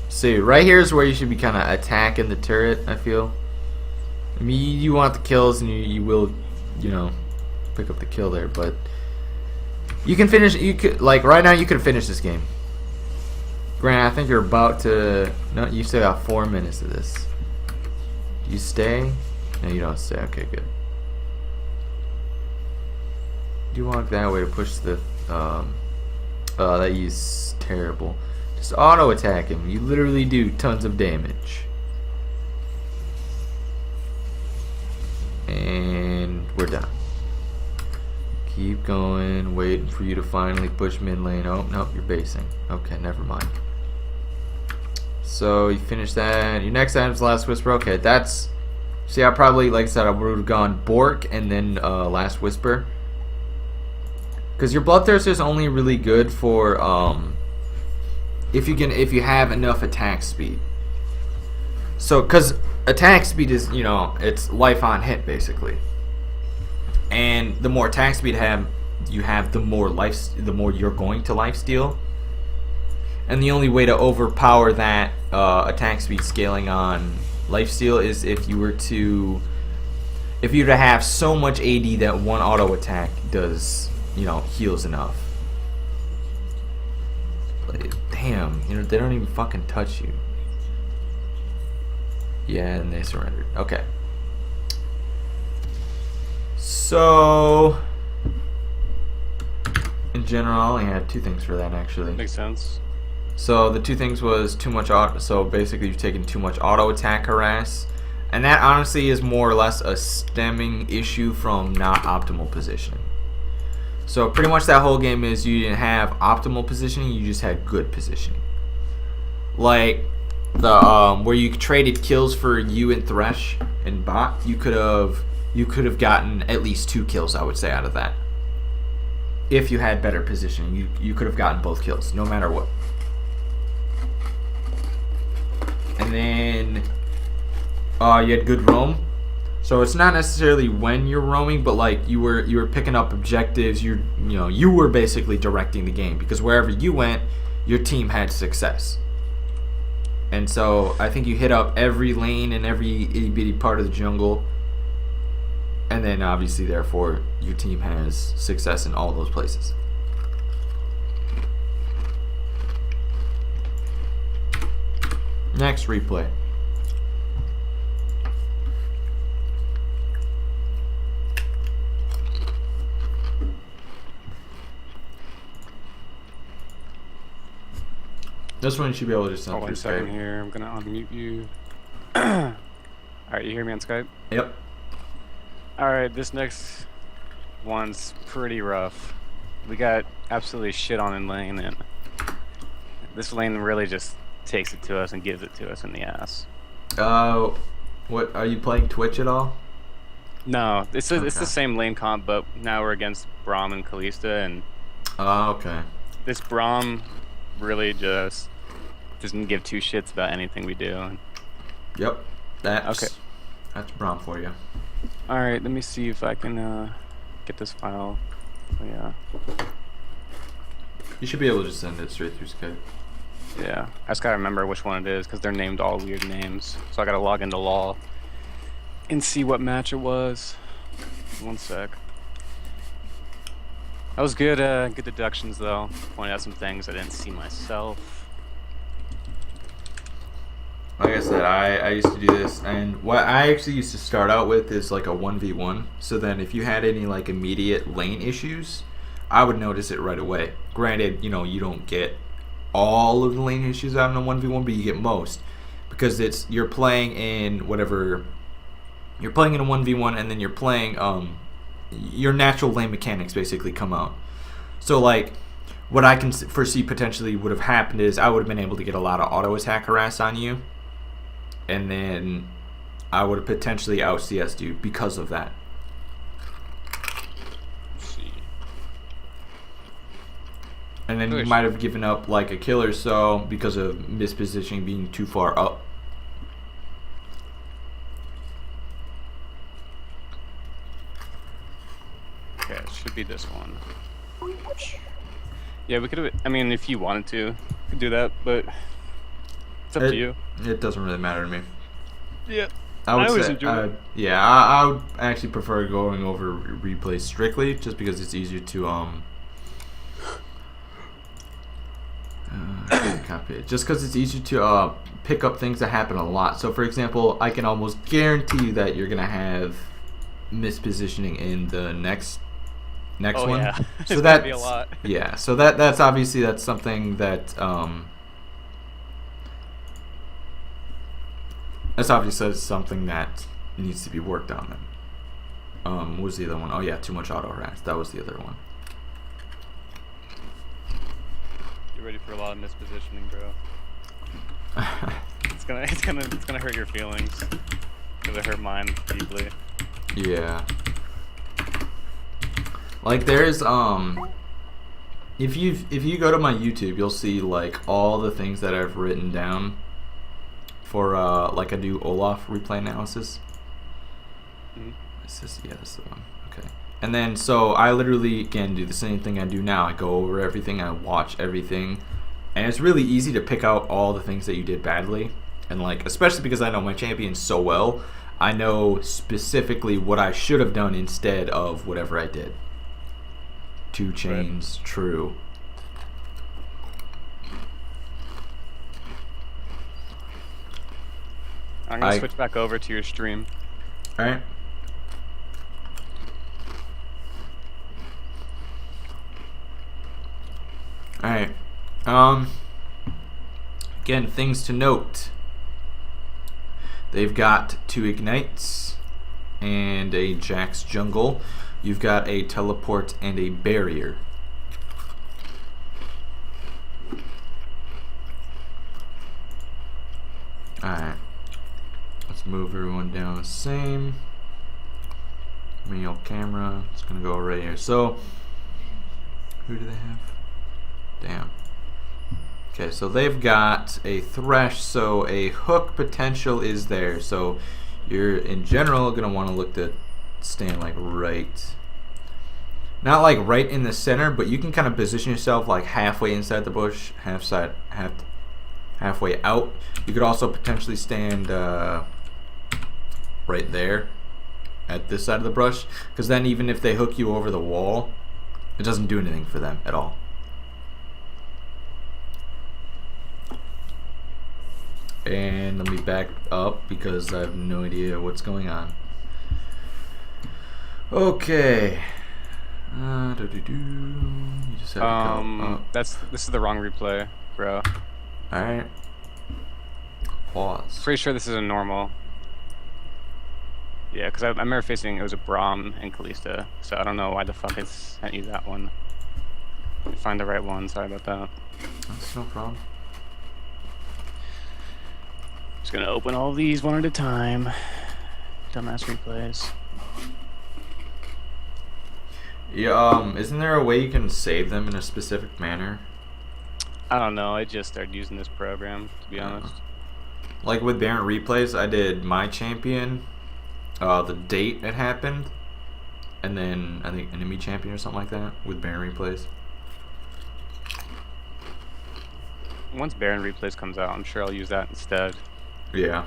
See, right here is where you should be kind of attacking the turret, I feel. I mean, you want the kills, and you will, you know, pick up the kill there, but you can finish. You could, like, right now, you could finish this game. Grant, I think you're about to. No, you still got 4 minutes of this. You stay? No, you don't stay. Okay, good. You walk that way to push the. That is terrible. Just auto attack him. You literally do tons of damage. And we're done. Keep going, waiting for you to finally push mid lane. Oh, no, you're basing. Okay, never mind. So you finish that. Your next item's Last Whisper. Okay, that's. See, I probably, like I said, I would have gone Bork and then Last Whisper. Because your Bloodthirster is only really good for if you have enough attack speed. So, because attack speed is, you know, it's life on hit basically. And the more attack speed you have, the more you're going to lifesteal. And the only way to overpower that attack speed scaling on lifesteal is if you were to have so much AD that one auto attack does, you know, heals enough. Like, damn, you know, they don't even fucking touch you. Yeah, and they surrendered. Okay. So, in general, I only had 2 things for that actually. Makes sense. So the 2 things was too much auto. So basically, you've taken too much auto attack harass, and that honestly is more or less a stemming issue from not optimal positioning. So pretty much that whole game is you didn't have optimal positioning, you just had good positioning. Like the where you traded kills for you and Thresh and Bot, you could have gotten at least 2 kills, I would say, out of that. If you had better positioning, you could have gotten both kills, no matter what. And then you had good roam. So it's not necessarily when you're roaming, but like you were picking up objectives. You were basically directing the game, because wherever you went, your team had success. And so I think you hit up every lane and every itty bitty part of the jungle, and then obviously therefore your team has success in all those places. Next replay. This one you should be able to just One second here. I'm gonna unmute you. Alright, you hear me on Skype? Yep. Alright, this next one's pretty rough. We got absolutely shit on in lane, and this lane really just takes it to us and gives it to us in the ass. What, are you playing Twitch at all? No, it's the Okay. same lane comp, but now we're against Braum and Kalista, and Okay. this Braum really just doesn't give 2 shits about anything we do. Yep. That's Okay. That's Braum for you. Alright, let me see if I can get this file. Oh, yeah. You should be able to just send it straight through Skype. Yeah, I just gotta remember which one it is, because they're named all weird names. So I gotta log into Law and see what match it was. One sec. That was good, good deductions though. Pointed out some things I didn't see myself. Like I said, I used to do this, and what I actually used to start out with is like a 1v1. So then if you had any like immediate lane issues, I would notice it right away. Granted, you know, you don't get all of the lane issues out in a 1v1, but you get most, because you're playing in whatever, you're playing in a 1v1, and then you're playing your natural lane mechanics basically come out. So like what I can foresee potentially would have happened is I would have been able to get a lot of auto attack harass on you, and then I would have potentially out CS'd you because of that. And then you might have given up like a kill or so because of mispositioning, being too far up. Okay, it should be this one. Yeah, we could. I mean, if you wanted to, you could do that, but it's up to you. It doesn't really matter to me. Yeah. I would always say, enjoy it. yeah, I would actually prefer going over replays strictly, just because it's easier to copy it. Just because it's easier to pick up things that happen a lot. So, for example, I can almost guarantee you that you're gonna have mispositioning in the next Oh one. yeah. So It's gonna that's be a lot. yeah. So that's obviously that's something that that's obviously something that needs to be worked on. Then, what was the other one? Oh yeah, too much auto harass. That was the other one. You're ready for a lot of mispositioning, bro. It's gonna hurt your feelings. Cause it hurt mine deeply. Yeah. Like there's if you go to my YouTube, you'll see like all the things that I've written down for like I do Olaf replay analysis. Mhm. This is the one. Okay. And then so I literally again do the same thing I do now. I go over everything, I watch everything, and it's really easy to pick out all the things that you did badly. And like especially because I know my champion so well, I know specifically what I should have done instead of whatever I did. 2 chains, right. True. I'm gonna switch back over to your stream. Alright. Alright. Again, things to note. They've got 2 ignites and a Jax jungle. You've got a teleport and a barrier. Alright. Let's move everyone down the same. Manual camera. It's gonna go right here. So, who do they have? Damn. Okay, so they've got a thresh, so a hook potential is there. So you're in general gonna want to look to stand like right, not like right in the center, but you can kind of position yourself like halfway inside the bush, halfway out. You could also potentially stand right there at this side of the brush, because then even if they hook you over the wall, it doesn't do anything for them at all. And let me back up because I have no idea what's going on. Okay. You just have to go up. This is the wrong replay, bro. Alright. Pause. Pretty sure this is a normal. Yeah, because I remember facing it was a Braum and Kalista, so I don't know why the fuck I sent you that one. Find the right one. Sorry about that. That's no problem. Just gonna open all these one at a time. Dumbass replays. Yeah, isn't there a way you can save them in a specific manner? I don't know, I just started using this program, to be honest. Like with Baron replays, I did my champion, the date it happened, and then I think enemy champion or something like that with Baron replays. Once Baron replays comes out, I'm sure I'll use that instead. Yeah.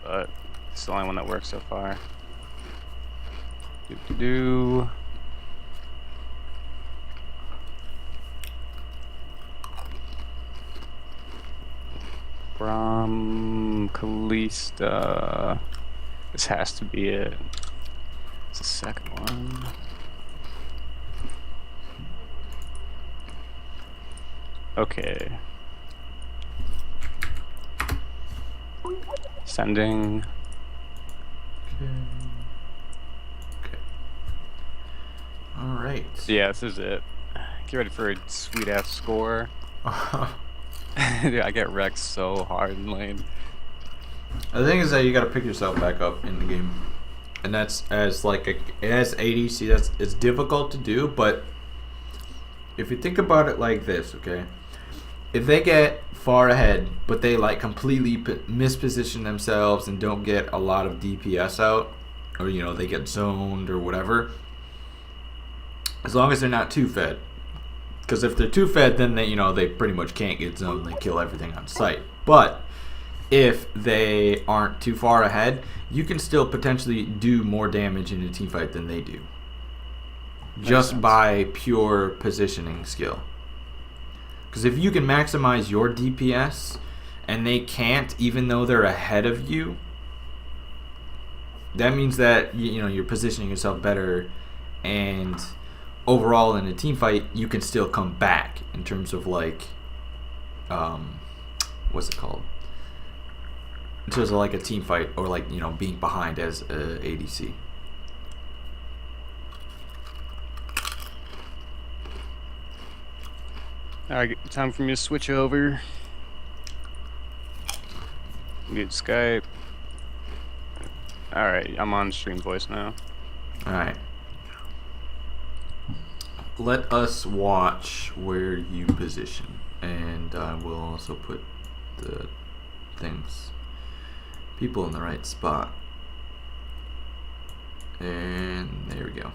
But it's the only one that works so far. Do. From Kalista. This has to be it. It's the second one. Okay. Sending. Okay. All right. Yeah, this is it. Get ready for a sweet ass score. Dude, I get wrecked so hard in lane. The thing is that you gotta pick yourself back up in the game, and that's as like it has ADC. It's difficult to do, but if you think about it like this, okay, if they get far ahead, but they like completely misposition themselves and don't get a lot of DPS out, or you know they get zoned or whatever, as long as they're not too fed. Because if they're too fed, then they pretty much can't get zoned. They kill everything on sight. But if they aren't too far ahead, you can still potentially do more damage in a team fight than they do. Just by pure positioning skill. Because if you can maximize your DPS and they can't, even though they're ahead of you, that means that you're positioning yourself better, and overall in a team fight you can still come back in terms of like what's it called? In terms of like a team fight, or like being behind as a ADC. Alright, time for me to switch over. Mute Skype. Alright, I'm on stream voice now. Alright. Let us watch where you position, and I will also put the people in the right spot. And there we go.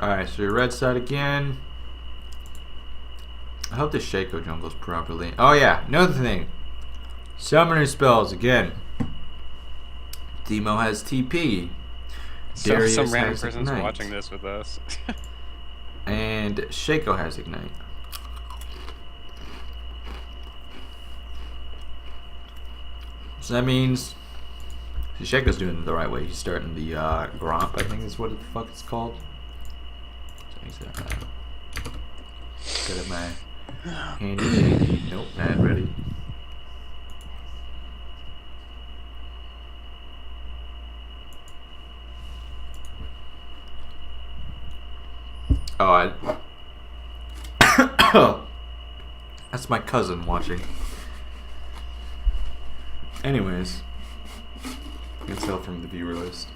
Alright, so your red side again. I hope the Shaco jungles properly. Oh yeah, another thing. Summoner spells again. Demo has TP. So some random has person's Ignite. watching this with us. And Shaco has Ignite. So that means Shaco's doing it the right way. He's starting the Gromp, I think is what the fuck it's called. Get at my handy. Nope, not ready. Oh, that's my cousin watching. Anyways, you can tell from the viewer list.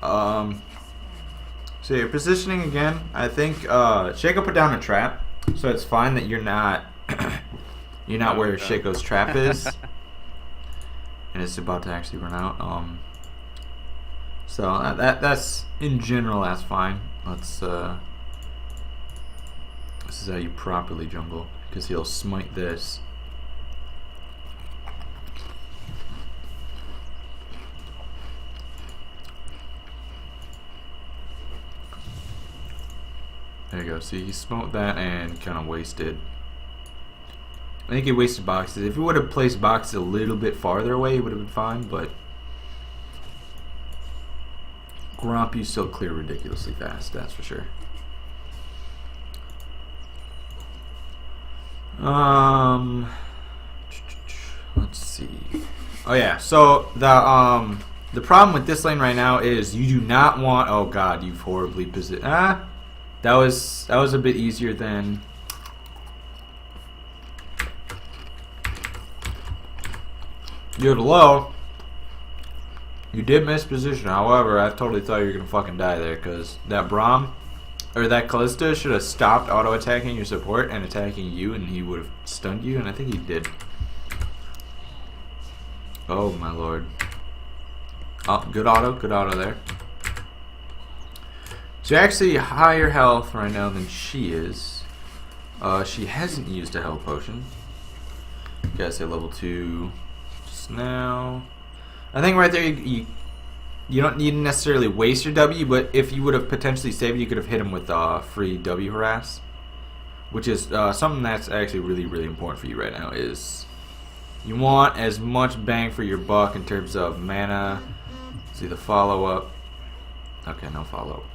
So you're positioning again. I think Shaco put down a trap, so it's fine that you're not where Shaco's trap is, and it's about to actually run out. So that's in general that's fine. Let's this is how you properly jungle, because he'll smite this. There you go. See, he smoked that and kind of wasted. I think he wasted boxes. If he would have placed boxes a little bit farther away, it would have been fine, but Gromp, you still clear ridiculously fast, that's for sure. Let's see. Oh yeah, so the problem with this lane right now is you do not want. Oh god, you've horribly positioned. That was a bit easier than. You're low. You did miss position. However, I totally thought you were gonna fucking die there, because that Braum or that Callista should have stopped auto attacking your support and attacking you, and he would have stunned you, and I think he did. Oh my lord. Oh, good auto there. So you're actually higher health right now than she is. She hasn't used a health potion. You guys say level 2 just now. I think right there you don't need to necessarily waste your W, but if you would have potentially saved, you could have hit him with free W harass, which is something that's actually really, really important for you right now. Is you want as much bang for your buck in terms of mana. See the follow up. Okay, no follow up.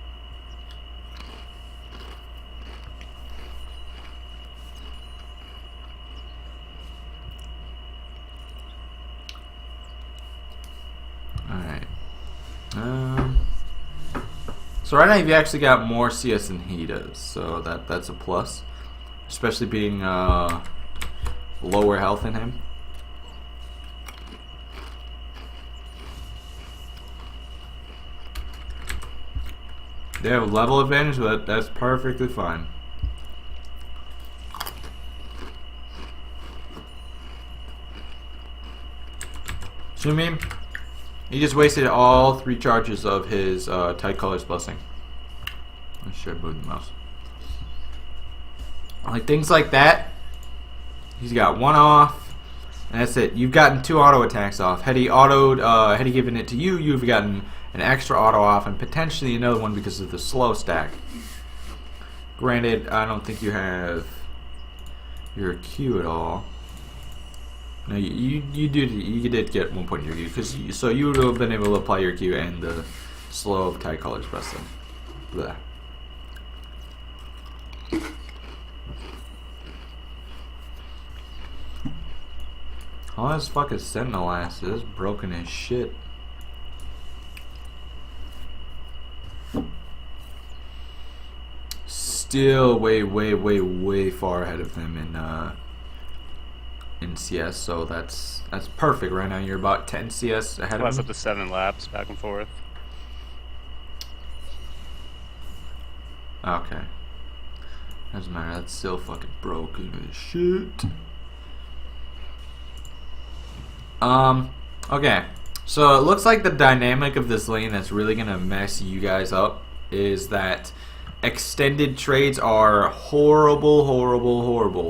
Alright. So right now you've actually got more CS than he does, so that's a plus. Especially being lower health than him. They have a level advantage, but that's perfectly fine. See what I mean? He just wasted all 3 charges of his Tight Colors Blessing. I should move the mouse. Like things like that. He's got 1 off, and that's it. You've gotten 2 auto attacks off. Had he had he given it to you, you've gotten an extra auto off, and potentially another one because of the slow stack. Granted, I don't think you have your Q at all. No, you did get 1 point of your Q, so you would have been able to apply your Q and the slow of Tight Colors Blessing. Blah. All this fucking Sentinel ass is broken as shit. Still way far ahead of them in CS, so that's perfect right now. You're about 10 CS ahead of Plus them. up to 7 laps back and forth. Okay. Doesn't matter, that's still fucking broken as shit. Okay. So it looks like the dynamic of this lane that's really gonna mess you guys up is that extended trades are horrible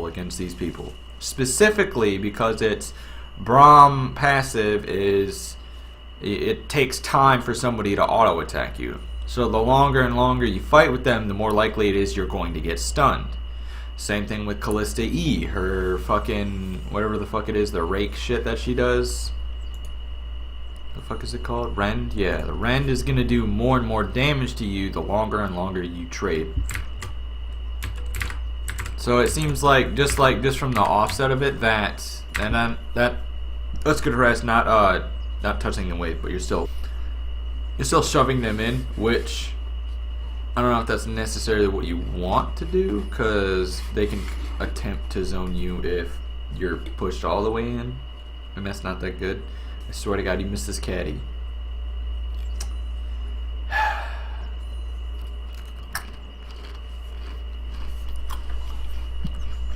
against these people. Specifically because it's Braum passive is it takes time for somebody to auto attack you. So the longer and longer you fight with them, the more likely it is you're going to get stunned. Same thing with Callista E. Her fucking whatever the fuck it is, the rake shit that she does. The fuck is it called? Rend? Yeah, the Rend is gonna do more and more damage to you the longer and longer you trade. So it seems like just from the offset of it that's good harass, not touching the wave, but you're still shoving them in, which I don't know if that's necessarily what you want to do, because they can attempt to zone you if you're pushed all the way in, and that's not that good. I swear to God, you missed this caddy.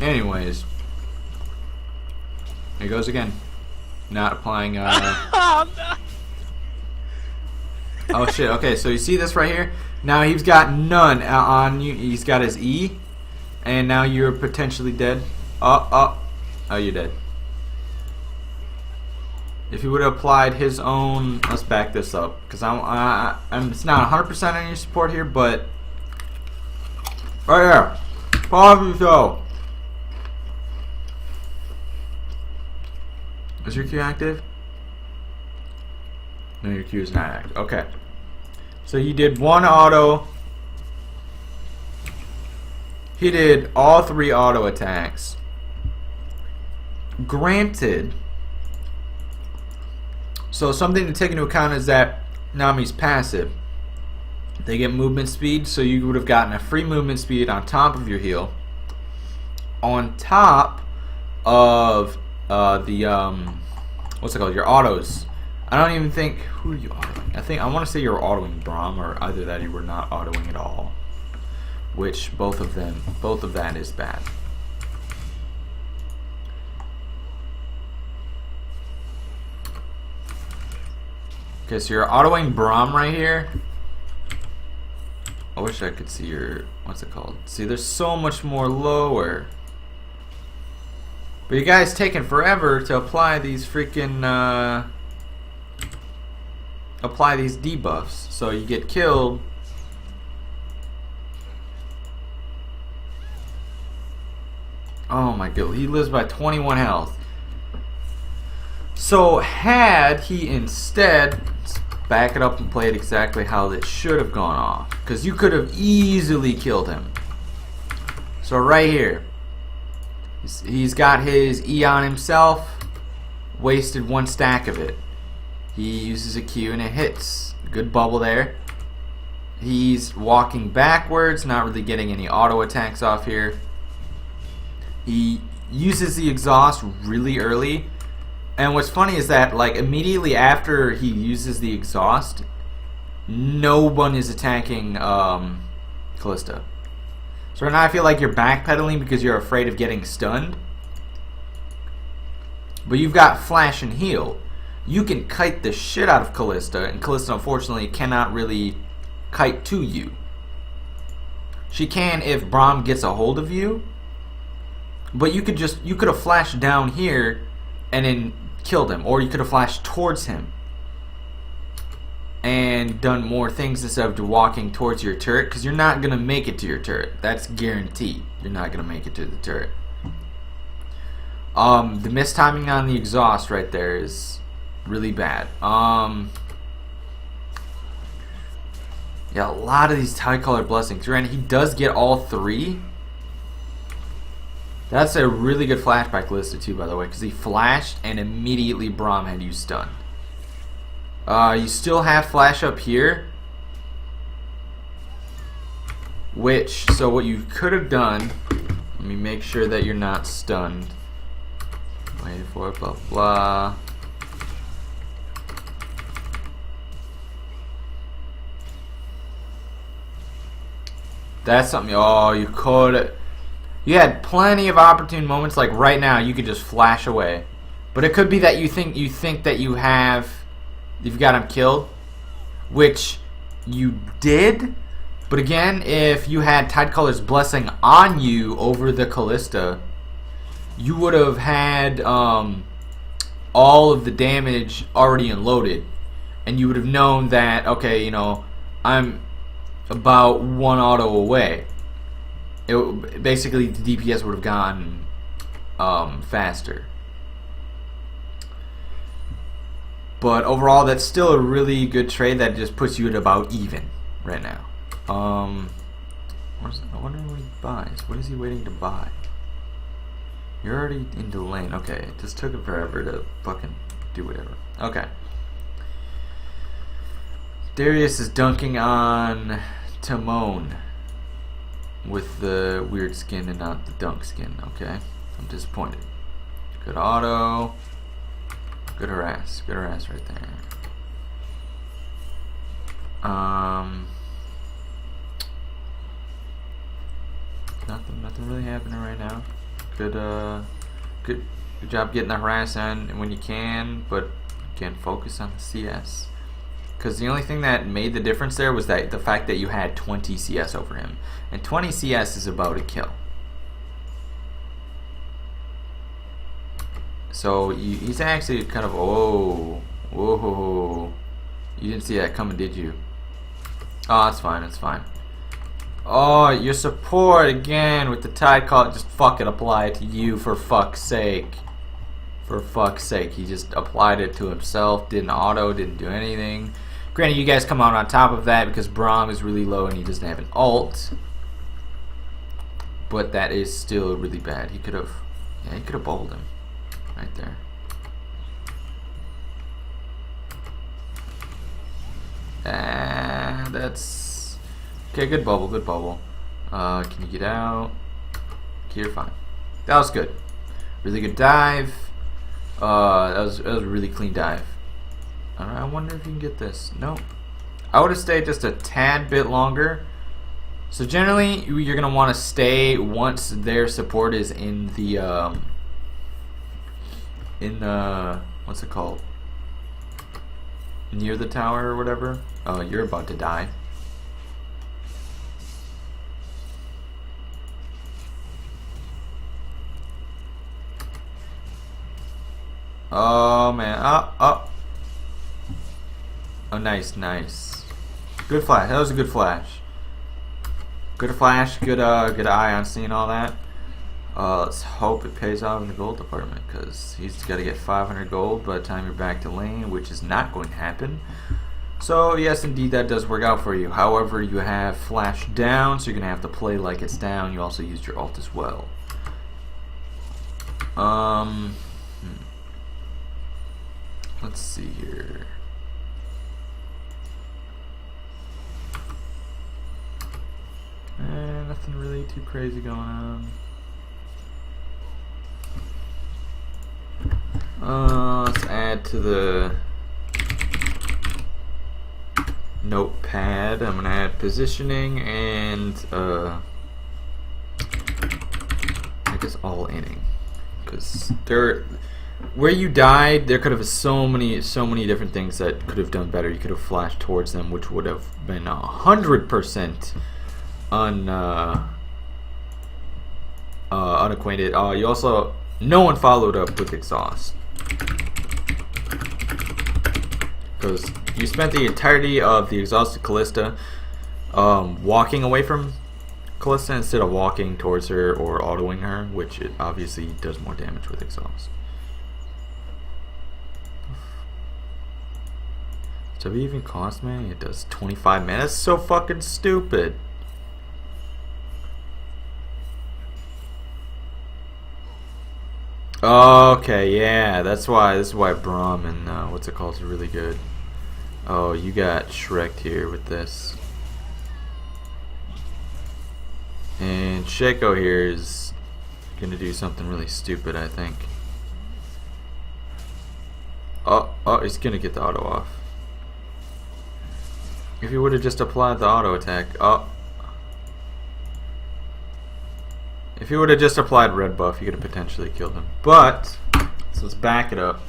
Anyways, here goes again. Not applying. Oh, no. Oh shit. Okay, so you see this right here? Now he's got none on you. He's got his E, and now you're potentially dead. Oh, you're dead. If he would have applied his own, let's back this up, because I'm it's not 100% on your support here, but right here, pause the show. Is your Q active? No, your Q is not active. Okay. So he did 1 auto. He did all 3 auto attacks. Granted, so something to take into account is that Nami's passive. They get movement speed, so you would have gotten a free movement speed on top of your heal. On top of what's it called? Your autos. I don't even think, who are you autoing? I want to say you're autoing Braum, or either that you were not autoing at all. Which both of that is bad. Okay, so you're autoing Braum right here. I wish I could see your, what's it called? See, there's so much more lower. But you guys taking forever to apply these freaking apply these debuffs, so you get killed. Oh my god, he lives by 21 health. So had he instead, let's back it up and play it exactly how it should have gone off, because you could have easily killed him. So right here, he's got his E on himself, wasted 1 stack of it. He uses a Q and it hits. Good bubble there. He's walking backwards, not really getting any auto attacks off here. He uses the exhaust really early. And what's funny is that, like, immediately after he uses the exhaust, no one is attacking Callista. So right now I feel like you're backpedaling because you're afraid of getting stunned. But you've got flash and heal. you can kite the shit out of Callista, and Callista unfortunately cannot really kite to you. She can if Braum gets a hold of you, but you could have flashed down here and then killed him, or you could have flashed towards him and done more things instead of walking towards your turret, because you're not gonna make it to your turret. That's guaranteed. You're not gonna make it to the turret. The mistiming on the exhaust right there is really bad. Yeah, a lot of these Tri-Colored Blessings. And he does get all three. That's a really good flashback list too, by the way, because he flashed and immediately Braum had you stunned. You still have flash up here, which, so what you could have done, let me make sure that you're not stunned. Wait for it, blah blah. That's something. Oh, you could. You had plenty of opportune moments. Like right now, you could just flash away. But it could be that you think that you've got him killed, which you did. But again, if you had Tidecolor's Blessing on you over the Callista, you would have had all of the damage already unloaded, and you would have known that, okay, you know, I'm about one auto away. Basically the DPS would have gone faster. But overall, that's still a really good trade that just puts you at about even right now. I wonder what he buys. What is he waiting to buy? You're already into lane. Okay, it just took it forever to fucking do whatever. Okay. Darius is dunking on Timon with the weird skin and not the dunk skin. Okay, I'm disappointed. Good auto. Good harass. Good harass right there. Nothing really happening right now. Good job getting the harass on when you can, but again, focus on the CS. Because the only thing that made the difference there was that the fact that you had 20 CS over him, and 20 CS is about a kill. So he's actually kind of whoa. You didn't see that coming, did you? Oh, it's fine. It's fine. Oh, your support again with the tide call. Just fucking apply it to you for fuck's sake. For fuck's sake, he just applied it to himself. Didn't auto. Didn't do anything. Granted, you guys come out on top of that because Braum is really low and he doesn't have an ult. But that is still really bad. He could have, yeah, he could have bowled him right there. That's okay. Good bubble. Good bubble. Can you get out? Okay, you're fine. That was good. Really good dive. That was a really clean dive. I wonder if you can get this. Nope. I would have stayed just a tad bit longer. So generally, you're gonna want to stay once their support is in the what's it called? Near the tower or whatever. Oh, you're about to die. Oh man, up. Oh, nice. Good flash. That was a good flash. Good flash. Good eye on seeing all that. Let's hope it pays off in the gold department, because he's got to get 500 gold by the time you're back to lane, which is not going to happen. So yes, indeed, that does work out for you. However, you have flash down, so you're gonna have to play like it's down. You also used your ult as well. Let's see here. Nothing really too crazy going on. Let's add to the notepad. I'm gonna add positioning and I guess all inning, because where you died, there could have so many different things that could have done better. You could have flashed towards them, which would have been 100% unacquainted. You also, no one followed up with exhaust, because you spent the entirety of the exhausted Callista walking away from Callista instead of walking towards her or autoing her, which it obviously does more damage with exhaust. Does it even cost me? It does 25 mana. That's so fucking stupid. Okay, yeah, that's why. This is why Braum and what's it called is really good. Oh, you got Shrek'd here with this. And Shaco here is gonna do something really stupid, I think. Oh, he's gonna get the auto off. If he would have just applied the auto attack, if he would have just applied red buff, he could have potentially killed him. But so let's back it up.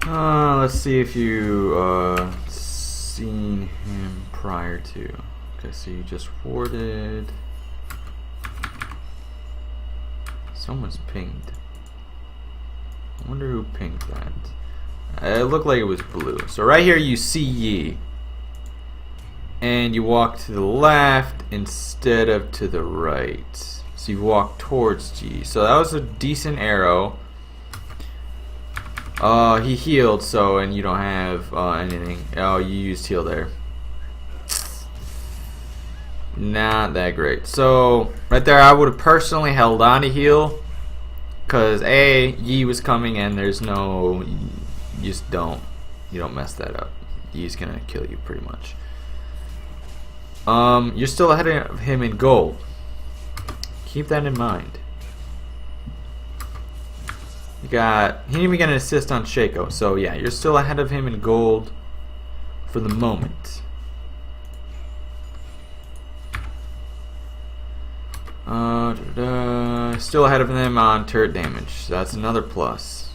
Let's see if you seen him prior to. Okay, so you just warded. Someone's pinged. I wonder who pinged that. It looked like it was blue. So right here you see Yi. And you walk to the left instead of to the right. So you walk towards Yi. So that was a decent arrow. He healed, so, and you don't have anything. Oh, you used heal there. Not that great. So right there I would have personally held on to heal, because A, Yi was coming and there's no, you don't mess that up. Yi's gonna kill you pretty much. You're still ahead of him in gold. Keep that in mind. He didn't even get an assist on Shaco, so yeah, you're still ahead of him in gold for the moment. Still ahead of them on turret damage, so that's another plus.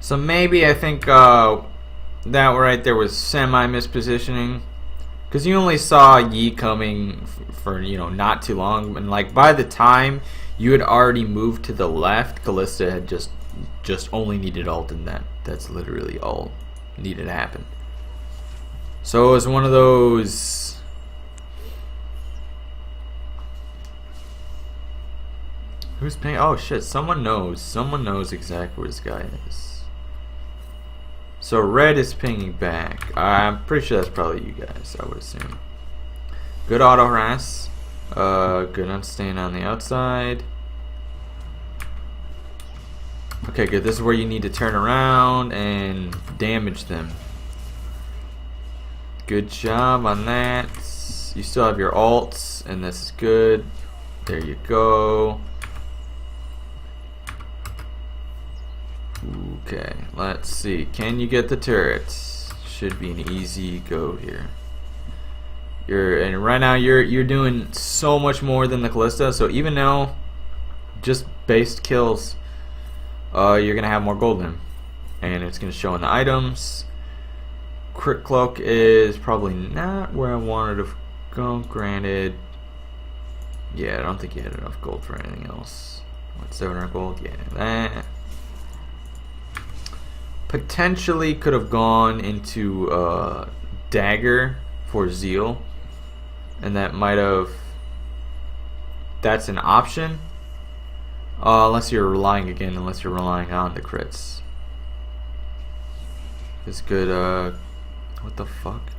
So maybe I think that right there was semi-mispositioning, because you only saw Yi coming for not too long, and like by the time you had already moved to the left, Callista had just only needed ult, and that's literally all needed to happen. So it was one of those. Who's paying? Oh shit! Someone knows exactly where this guy is. So red is pinging back. I'm pretty sure that's probably you guys, I would assume. Good auto harass. Good on staying on the outside. Okay, good. This is where you need to turn around and damage them. Good job on that. You still have your ults, and this is good. There you go. Okay, let's see. Can you get the turrets? Should be an easy go here. And right now you're doing so much more than the Callista. So even though just based kills, you're gonna have more gold in, and it's gonna show in the items. Crit cloak is probably not where I wanted to go. Granted, yeah, I don't think you had enough gold for anything else. What, 700 gold? Yeah, that. Potentially could have gone into dagger for Zeal, and that might have. That's an option, unless you're relying on the crits. It's good. What the fuck?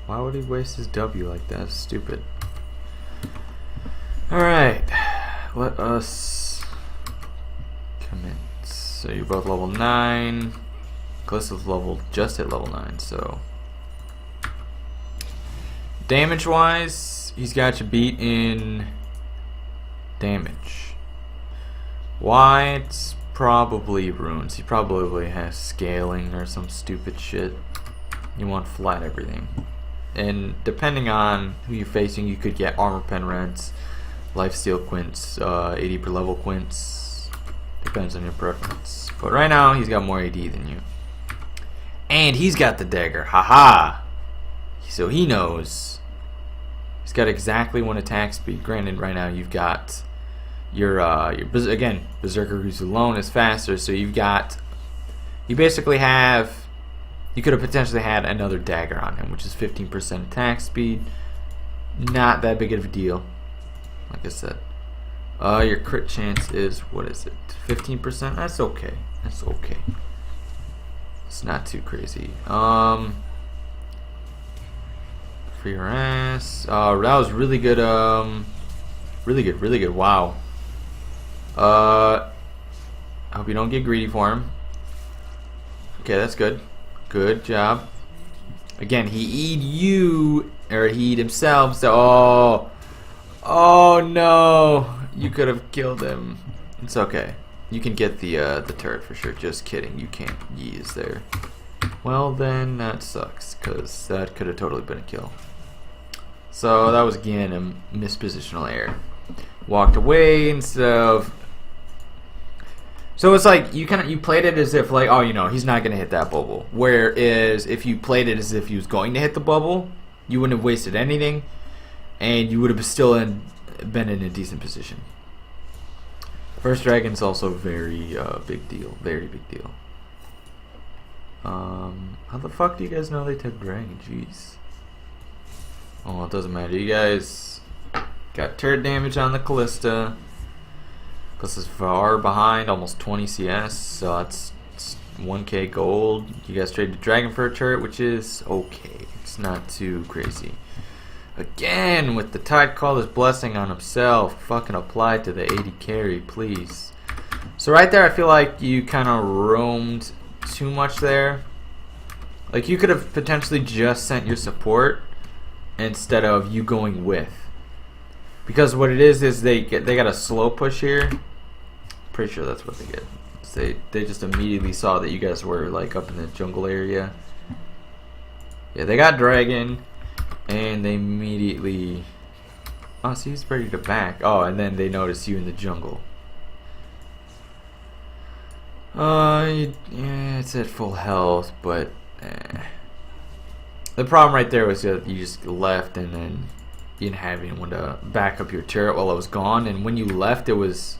Why would he waste his W like that? That's stupid. All right, let us commit. So you're both level 9. Callista's just at level 9, so damage wise, he's got you beat in damage. Why? It's probably runes. He probably has scaling or some stupid shit. You want flat everything. And depending on who you're facing, you could get armor pen rents, lifesteal quints, 80 per level quints. Depends on your preference. But right now, he's got more AD than you. And he's got the dagger. Haha! So he knows. He's got exactly 1 attack speed. Granted, right now you've got your again, Berserker who's alone is faster, so you basically have, you could have potentially had another dagger on him, which is 15% attack speed. Not that big of a deal. Like I said. Your crit chance is, what is it? 15%? That's okay. That's okay. It's not too crazy. For your ass. That was really good. Really good, really good. Wow. I hope you don't get greedy for him. Okay, that's good. Good job. Again, he E'd you, or he E'd himself, so oh no, you could have killed him. It's okay. You can get the turret for sure. Just kidding, you can't Yeez there. Well then, that sucks, because that could have totally been a kill. So that was again a mispositional error. Walked away instead of. So it's like you played it as if like, oh, you know, he's not gonna hit that bubble. Whereas if you played it as if he was going to hit the bubble, you wouldn't have wasted anything, and you would have still been in a decent position. First dragon's also very big deal, very big deal. How the fuck do you guys know they took dragon? Jeez. Oh, it doesn't matter. You guys got turret damage on the Callista. Callista's far behind, almost 20 CS, so that's 1k gold. You guys traded dragon for a turret, which is okay. It's not too crazy. Again, with the Tide Caller's blessing on himself, fucking apply to the 80 carry, please. So right there, I feel like you kind of roamed too much there. Like you could have potentially just sent your support instead of you going with. Because what it is they got a slow push here. Pretty sure that's what they get. They just immediately saw that you guys were like up in the jungle area. Yeah, they got dragon, and they immediately. Oh, see, he's ready to back. Oh, and then they notice you in the jungle. Yeah, it's at full health, but the problem right there was that you just left, and then you didn't have anyone to back up your turret while I was gone, and when you left it was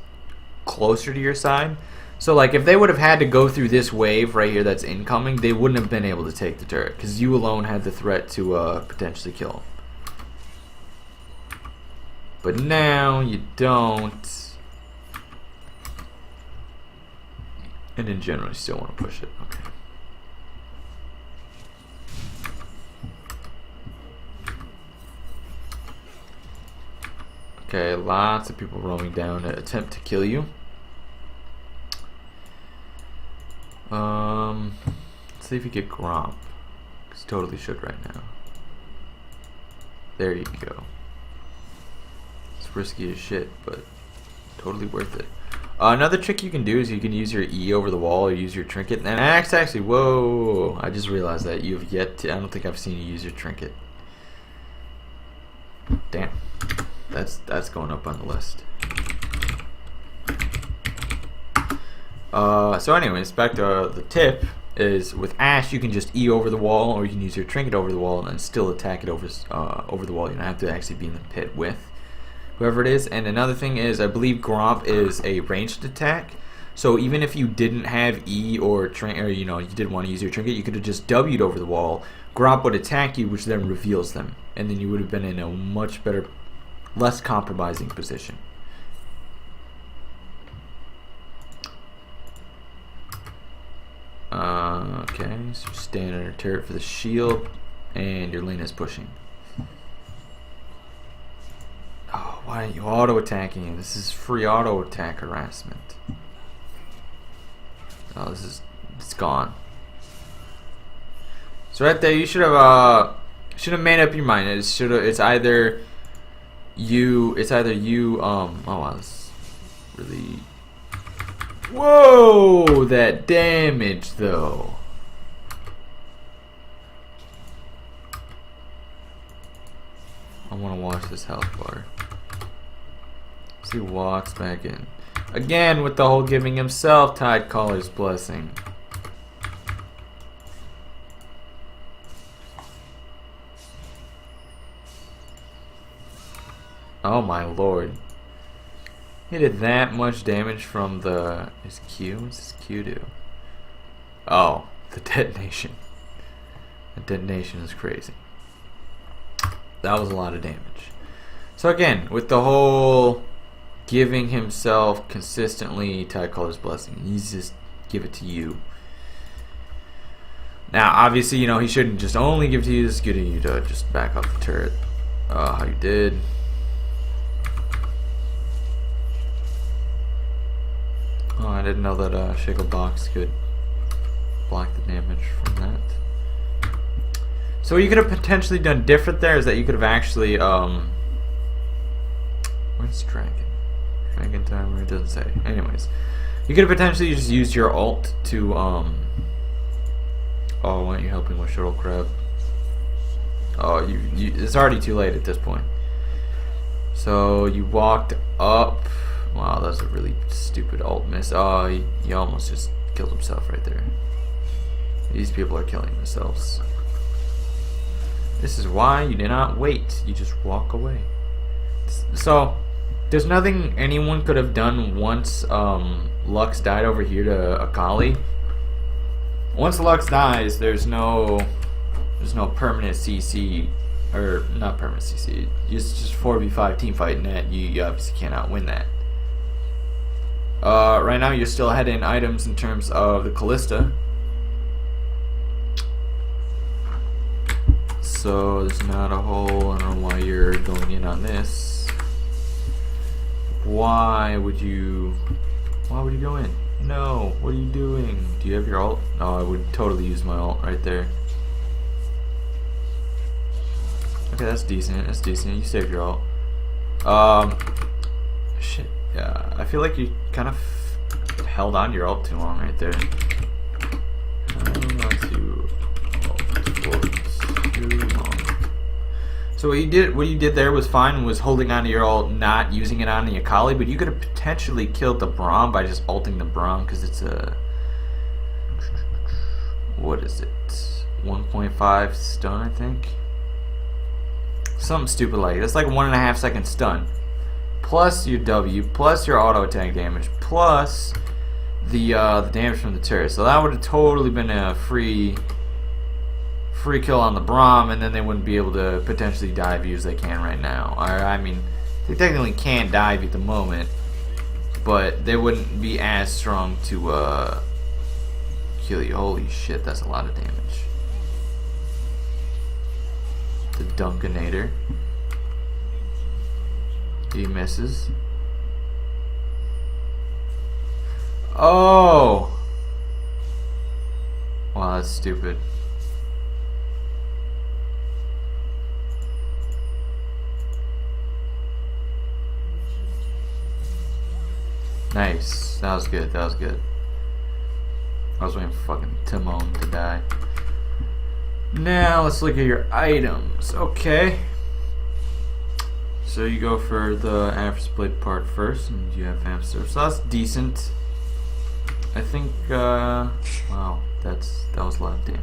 closer to your side. So like if they would have had to go through this wave right here that's incoming, they wouldn't have been able to take the turret because you alone had the threat to potentially kill him. But now you don't, and in general you still want to push it. Okay. Okay, lots of people roaming down to attempt to kill you. Let's see if you get Gromp. Because totally should right now. There you go. It's risky as shit, but totally worth it. Another trick you can do is you can use your E over the wall or use your trinket. And actually, whoa! I just realized that you have yet to. I don't think I've seen you use your trinket. Damn. That's going up on the list. So anyways, back to the tip is with Ashe you can just E over the wall, or you can use your trinket over the wall and still attack it over the wall. You don't have to actually be in the pit with whoever it is. And another thing is, I believe Gromp is a ranged attack. So even if you didn't have E or you know, you didn't want to use your trinket, you could have just W'd over the wall. Gromp would attack you, which then reveals them, and then you would have been in a much better, less compromising position. Okay, so you're standing under turret for the shield, and your lane is pushing. Oh, why aren't you auto attacking? This is free auto attack harassment. Oh, it's gone. So right there, you should have made up your mind. It's either you. Oh wow, this really. Whoa, that damage though. want to watch this health bar. So he walks back in. Again with the whole giving himself Tide Caller's blessing. Oh my lord. He did that much damage from the... his Q? What's his Q do? Oh, the detonation. The detonation is crazy. That was a lot of damage. So again, with the whole giving himself consistently Tide Caller's blessing, he's just give it to you. Now, obviously, you know, he shouldn't just only give it to you. It's good of you to just back up the turret. How you did. Oh, I didn't know that Shiggle Box could block the damage from that. So what you could have potentially done different there is that you could have actually, where's Dragon? Dragon timer, it doesn't say. Anyways, you could have potentially just used your ult to, oh, why aren't you helping with Shuttle Crab? Oh, it's already too late at this point. So you walked up. Wow, that's a really stupid ult miss. Oh, he almost just killed himself right there. These people are killing themselves. This is why you do not wait. You just walk away. So, there's nothing anyone could have done once Lux died over here to Akali. Once Lux dies, there's no permanent CC, or not permanent CC. Just 4v5 team fight net. You obviously cannot win that. Right now, you're still ahead in items in terms of the Callista. So there's not a whole. I don't know why you're going in on this. Why would you go in? No. What are you doing? Do you have your ult? Oh, I would totally use my ult right there. Okay, that's decent. That's decent. You saved your ult. Shit. Yeah, I feel like you kind of held on to your ult too long right there. Not too long. So what you did there was fine, was holding on to your ult, not using it on the Akali, but you could have potentially killed the Braum by just ulting the Braum, because it's a, what is it, 1.5 stun, I think, something stupid like that. It's like 1.5 second stun, plus your W, plus your auto attack damage, plus the damage from the turret. So that would have totally been a free kill on the Braum, and then they wouldn't be able to potentially dive you as they can right now. I mean, they technically can dive you at the moment, but they wouldn't be as strong to kill you. Holy shit, that's a lot of damage. The Dunkinator. He misses. Oh! Wow, that's stupid. Nice. That was good. That was good. I was waiting for fucking Timon to die. Now let's look at your items. Okay. So you go for the Amphib Split part first, and you have Amphib. So that's decent. I think. Wow, that was a lot of damage.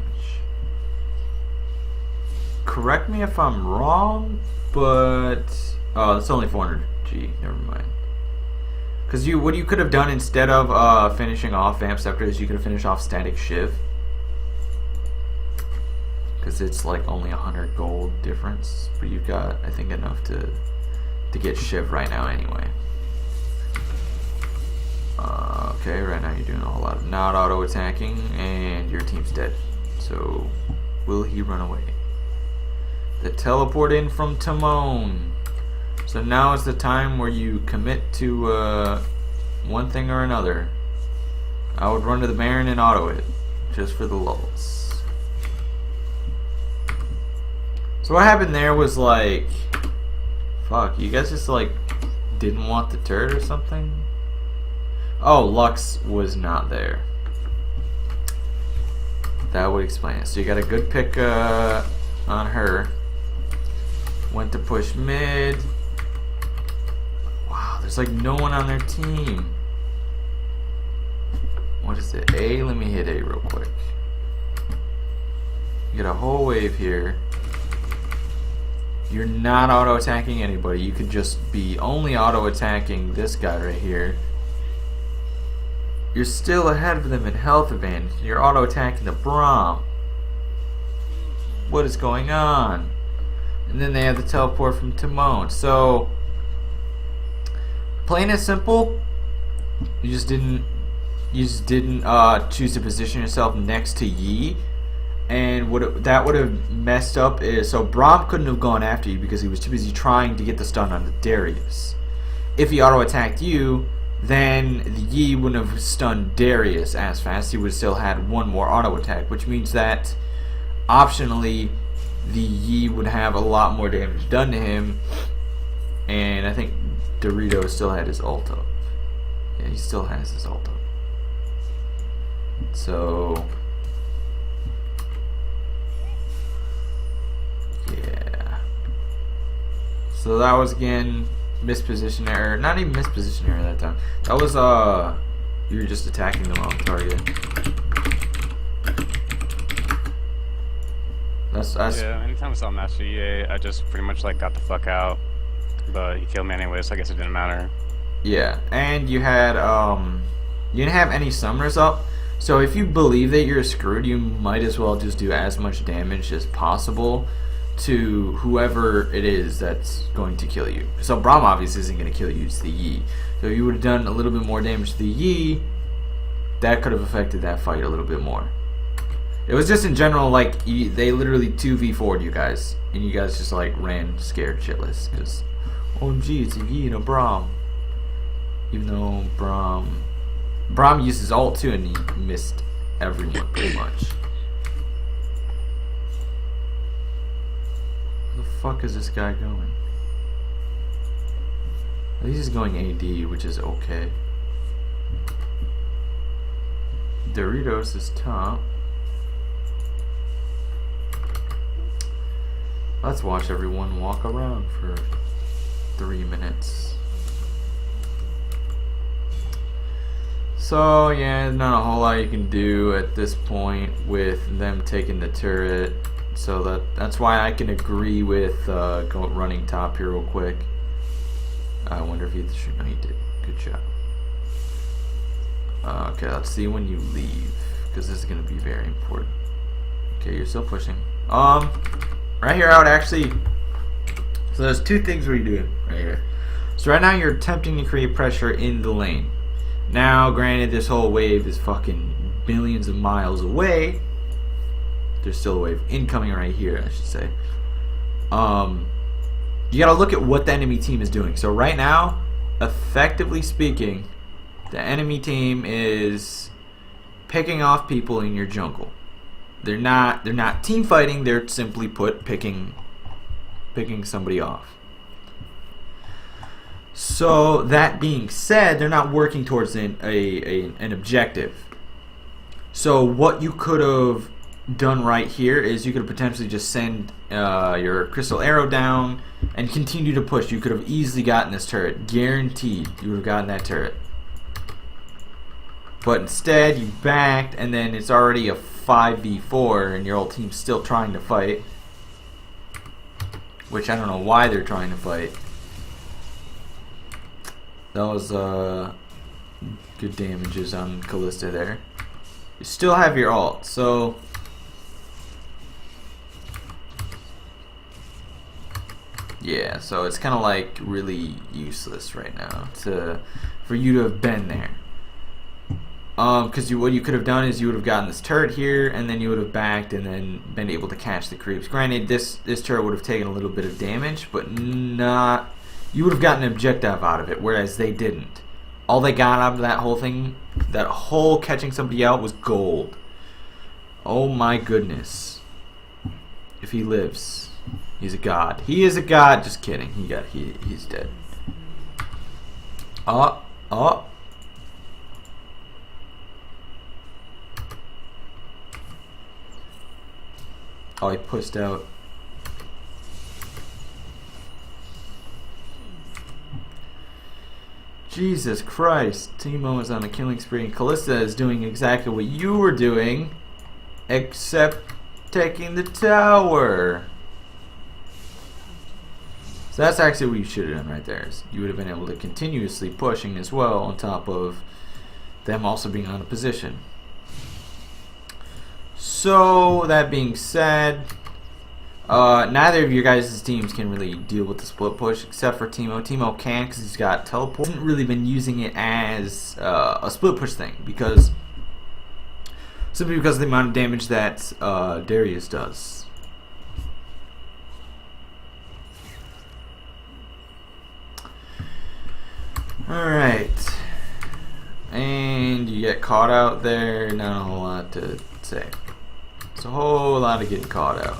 Correct me if I'm wrong, but oh, that's only 400 G. Never mind. Because what you could have done instead of finishing off Vamp Scepter is you could have finished off Static Shiv. Because it's like only 100 gold difference. But you've got, I think, enough to get Shiv right now anyway. Okay, right now you're doing a whole lot of not auto attacking, and your team's dead. So, will he run away? The teleport in from Timon. So now is the time where you commit to one thing or another. I would run to the Baron and auto it, just for the lulz. So what happened there was like, fuck, you guys just like didn't want the turret or something? Oh, Lux was not there. That would explain it. So you got a good pick on her. Went to push mid. Wow, there's like no one on their team. What is it? A? Let me hit A real quick. You get a whole wave here. You're not auto-attacking anybody. You could just be only auto-attacking this guy right here. You're still ahead of them in health advantage. You're auto-attacking the Braum. What is going on? And then they have the teleport from Timon. So, plain and simple, you just didn't choose to position yourself next to Yi. And that would have messed up is, so Braum couldn't have gone after you because he was too busy trying to get the stun on the Darius. If he auto-attacked you, then the Yi wouldn't have stunned Darius as fast. He would have still had one more auto-attack, which means that optionally the Yi would have a lot more damage done to him. And I think Dorito still had his ult up. Yeah, he still has his ult up. So yeah. So that was again misposition error. Not even misposition error that time. That was you were just attacking the wrong target. That's yeah, anytime I saw Master EA, I just pretty much like got the fuck out. But he killed me anyway, so I guess it didn't matter. Yeah, and you had you didn't have any summoners up. So if you believe that you're screwed, you might as well just do as much damage as possible to whoever it is that's going to kill you. So Braum obviously isn't going to kill you, it's the Yi. So if you would have done a little bit more damage to the Yi, that could have affected that fight a little bit more. It was just in general, like, they literally 2v4'd you guys, and you guys just like ran scared shitless, because OMG, it's a Yi and a Braum. Even though Braum used his ult too, and he missed everyone pretty much. Where the fuck is this guy going? At least he's going AD, which is okay. Doritos is top. Let's watch everyone walk around for 3 minutes. So yeah, not a whole lot you can do at this point with them taking the turret. So that's why I can agree with running top here real quick. I wonder if he should. No, he did. Good job. Okay, let's see when you leave, because this is going to be very important. Okay, you're still pushing. Right here I would actually. So there's two things we're doing right here. So right now you're attempting to create pressure in the lane. Now, granted, this whole wave is fucking billions of miles away. There's still a wave incoming right here, I should say. You gotta look at what the enemy team is doing. So right now, effectively speaking, the enemy team is picking off people in your jungle. They're not team fighting. They're simply picking somebody off. So that being said, they're not working towards an objective. So what you could have done right here is you could have potentially just send your crystal arrow down and continue to push. You could have easily gotten this turret. Guaranteed you would have gotten that turret. But instead you backed, and then it's already a 5v4 and your whole team's still trying to fight. Which I don't know why they're trying to fight. That was good damages on Callista there. You still have your ult, so yeah, so it's kind of like really useless right now for you to have been there. Because what you could have done is you would have gotten this turret here, and then you would have backed and then been able to catch the creeps. Granted, this turret would have taken a little bit of damage, but not. You would have gotten an objective out of it, whereas they didn't. All they got out of that whole thing, that whole catching somebody out, was gold. Oh my goodness! If he lives, he's a god. He is a god. Just kidding. He's dead. Oh. Oh, he pushed out. Jesus Christ. Teemo is on a killing spree. Callista is doing exactly what you were doing, except taking the tower. So that's actually what you should have done right there. Is you would have been able to continuously pushing as well, on top of them also being out of position. So that being said, neither of your guys' teams can really deal with the split push except for Teemo. Teemo can because he's got teleport. He hasn't really been using it as a split push thing simply because of the amount of damage that Darius does. Alright. And you get caught out there. Not a whole lot to say. It's a whole lot of getting caught out.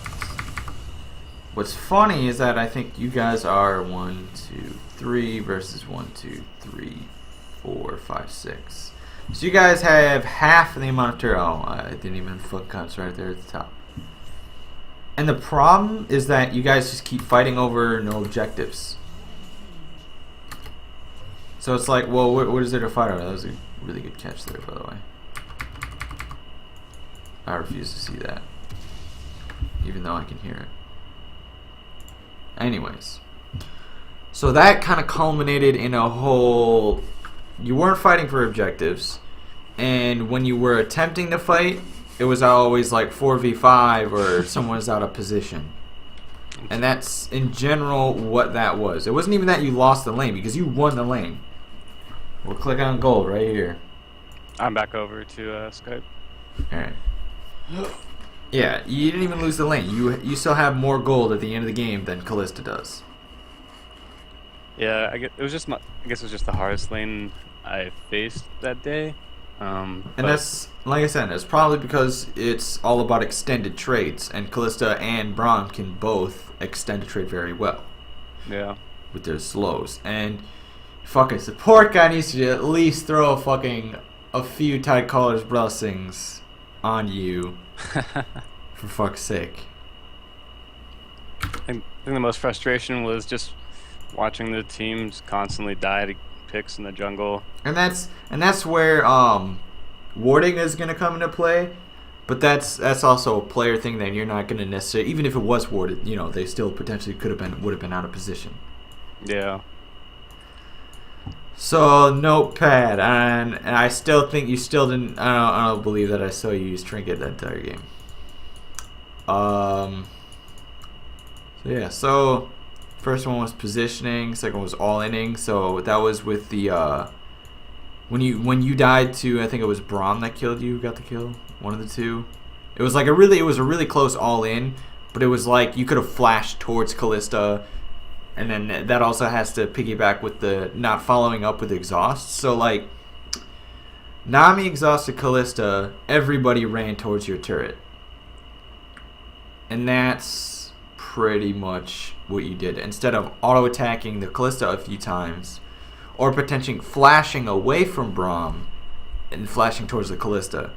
What's funny is that I think you guys are 1, 2, 3 versus 1, 2, 3, 4, 5, 6. So you guys have half of the amount of turret. Oh, I didn't even fuck cuts right there at the top. And the problem is that you guys just keep fighting over no objectives. So it's like, well, what is there to fight over? That was a really good catch there, by the way. I refuse to see that, even though I can hear it. Anyways, so that kind of culminated in a whole, you weren't fighting for objectives, and when you were attempting to fight, it was always like 4v5 or someone was out of position. And that's in general what that was. It wasn't even that you lost the lane, because you won the lane. We'll click on gold right here. I'm back over to Skype. Alright. Yeah, you didn't even lose the lane. You still have more gold at the end of the game than Callista does. Yeah, I guess it was just the hardest lane I faced that day. And that's, like I said, it's probably because it's all about extended trades, and Callista and Braum can both extend a trade very well. Yeah. With their slows. And fucking support guy needs to at least throw a few Tide Caller's blessings on you. For fuck's sake. I think the most frustration was just watching the teams constantly die to picks in the jungle. And that's where warding is gonna come into play. But that's also a player thing that you're not gonna necessarily, even if it was warded, you know, they still potentially would have been out of position. Yeah. So notepad, and I still think you still didn't. I don't believe that I saw you use trinket that entire game. So yeah. So first one was positioning. Second one was all inning. So that was with the when you died to, I think it was Braum that killed you. Got the kill. One of the two. It was a really close all in, but it was like you could have flashed towards Callista. And then that also has to piggyback with the not following up with exhaust. So like, Nami exhausted Callista, everybody ran towards your turret. And that's pretty much what you did. Instead of auto-attacking the Callista a few times, or potentially flashing away from Braum and flashing towards the Callista.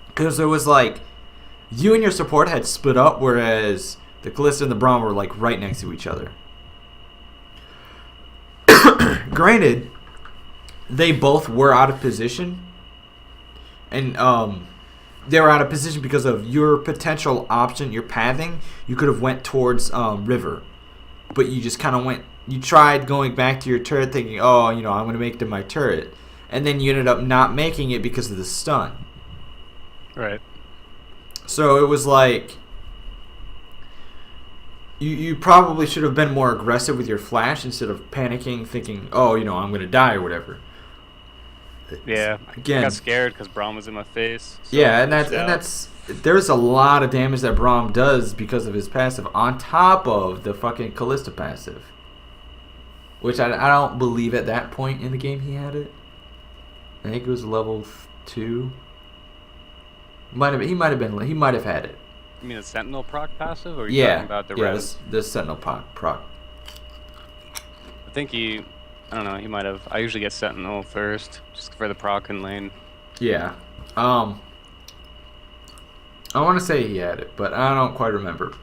Because it was like, you and your support had split up, whereas the Callista and the Braum were like right next to each other. Granted, they both were out of position, and they were out of position because of your potential option, your pathing. You could have went towards river, but you just kind of went. You tried going back to your turret, thinking, "Oh, you know, I'm going to make it to my turret," and then you ended up not making it because of the stun. Right. So it was like, you probably should have been more aggressive with your flash instead of panicking, thinking, oh, you know, I'm going to die or whatever. Yeah, again, I got scared because Braum was in my face. So yeah, and that's there's a lot of damage that Braum does because of his passive on top of the fucking Callista passive. Which I don't believe at that point in the game he had it. I think it was level 2. He might have had it. You mean the Sentinel proc passive, or are you talking about the res? The Sentinel proc. I think I don't know, he might have. I usually get Sentinel first, just for the proc and lane. Yeah. I want to say he had it, but I don't quite remember.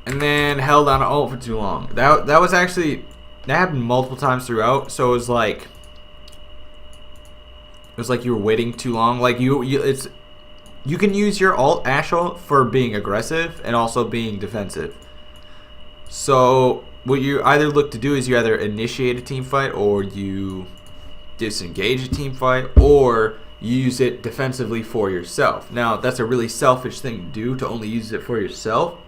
And then held on ult for too long. That was actually that happened multiple times throughout. So it was like you were waiting too long. Like you can use your alt Ashe ult for being aggressive and also being defensive. So what you either look to do is you either initiate a team fight or you disengage a team fight or you use it defensively for yourself. Now that's a really selfish thing to do, to only use it for yourself.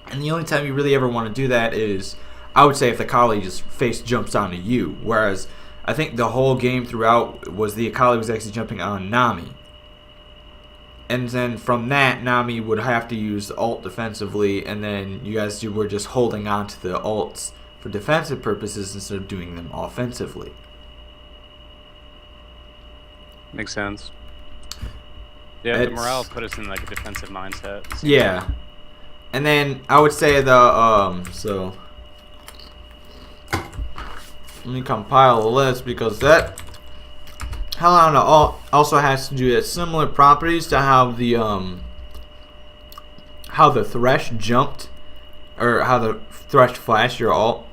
And the only time you really ever want to do that is, I would say, if the Akali just face jumps onto you. Whereas I think the whole game throughout was the Akali was actually jumping on Nami. And then from that, Nami would have to use the ult defensively, and then you guys were just holding on to the ults for defensive purposes instead of doing them offensively. Makes sense. Yeah, the morale put us in like a defensive mindset. So. Yeah. And then I would say the so let me compile the list, because that Helena also has to do similar properties to how the Thresh jumped, or how the Thresh flashed your ult.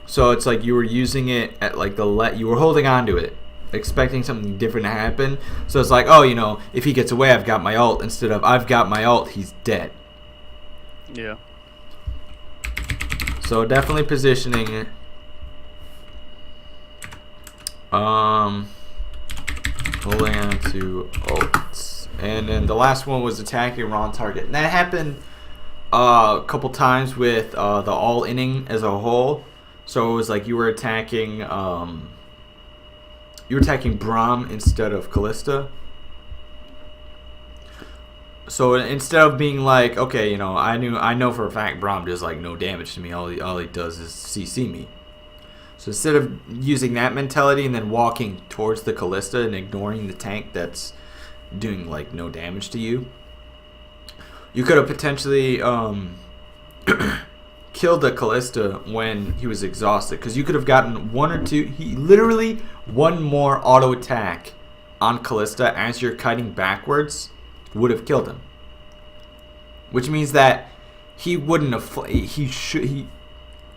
So it's like you were using it at like you were holding on to it, expecting something different to happen. So it's like, oh, you know, if he gets away, I've got my ult, instead of I've got my ult, he's dead. Yeah. So definitely positioning it. Holding on to ults. And then the last one was attacking wrong target. And that happened a couple times with the all inning as a whole. So it was like you were attacking Braum instead of Kalista. So instead of being like, okay, you know, I know for a fact Braum does like no damage to me. All he does is CC me. So instead of using that mentality and then walking towards the Kalista and ignoring the tank that's doing like no damage to you, you could have potentially killed the Kalista when he was exhausted, because you could have gotten one or two. He literally one more auto attack on Kalista as you're kiting backwards would have killed him. Which means that he wouldn't have.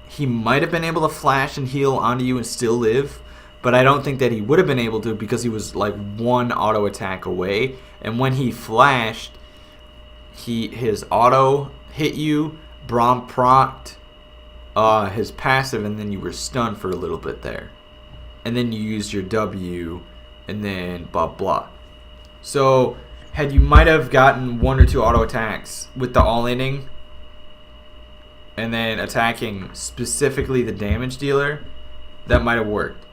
He might have been able to flash and heal onto you and still live, but I don't think that he would have been able to, because he was like one auto attack away. And when he flashed, his auto hit you, Braum procced his passive, and then you were stunned for a little bit there. And then you used your W, and then blah blah. So you might have gotten one or two auto attacks with the all inning, and then attacking specifically the damage dealer, that might have worked.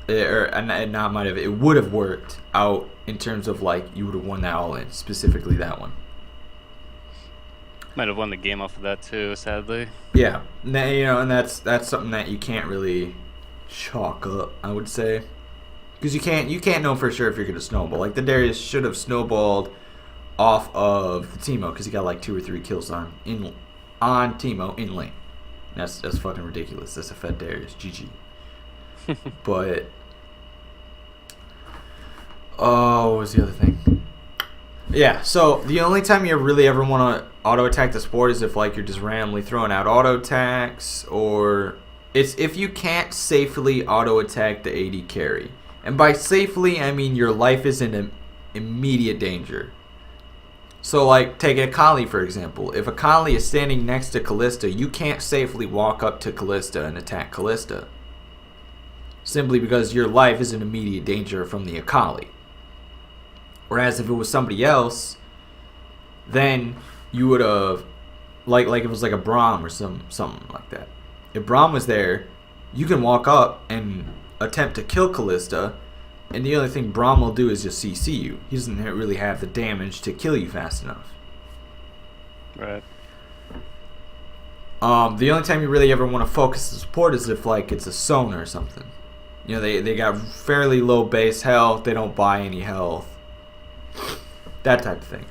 It would have worked out in terms of like you would have won that all in, specifically that one. Might have won the game off of that too, sadly. Yeah, you know, and that's something that you can't really chalk up, I would say, because you can't know for sure if you're gonna snowball. Like the Darius should have snowballed off of the Teemo, because he got like 2 or 3 kills on Teemo in lane. That's fucking ridiculous. That's a fed Darius. GG. But what was the other thing? Yeah, so the only time you really ever want to auto attack the support is if like you're just randomly throwing out auto attacks, or it's if you can't safely auto attack the AD carry. And by safely, I mean your life is in immediate danger. So like take Akali for example. If Akali is standing next to Kalista, you can't safely walk up to Kalista and attack Kalista, simply because your life is in immediate danger from the Akali. Whereas if it was somebody else, then you would have, like if it was like a Braum or something like that. If Braum was there, you can walk up and attempt to kill Kalista, and the only thing Braum will do is just CC you. He doesn't really have the damage to kill you fast enough. Right. The only time you really ever want to focus the support is if like it's a Sona or something. You know, they got fairly low base health, they don't buy any health. That type of thing.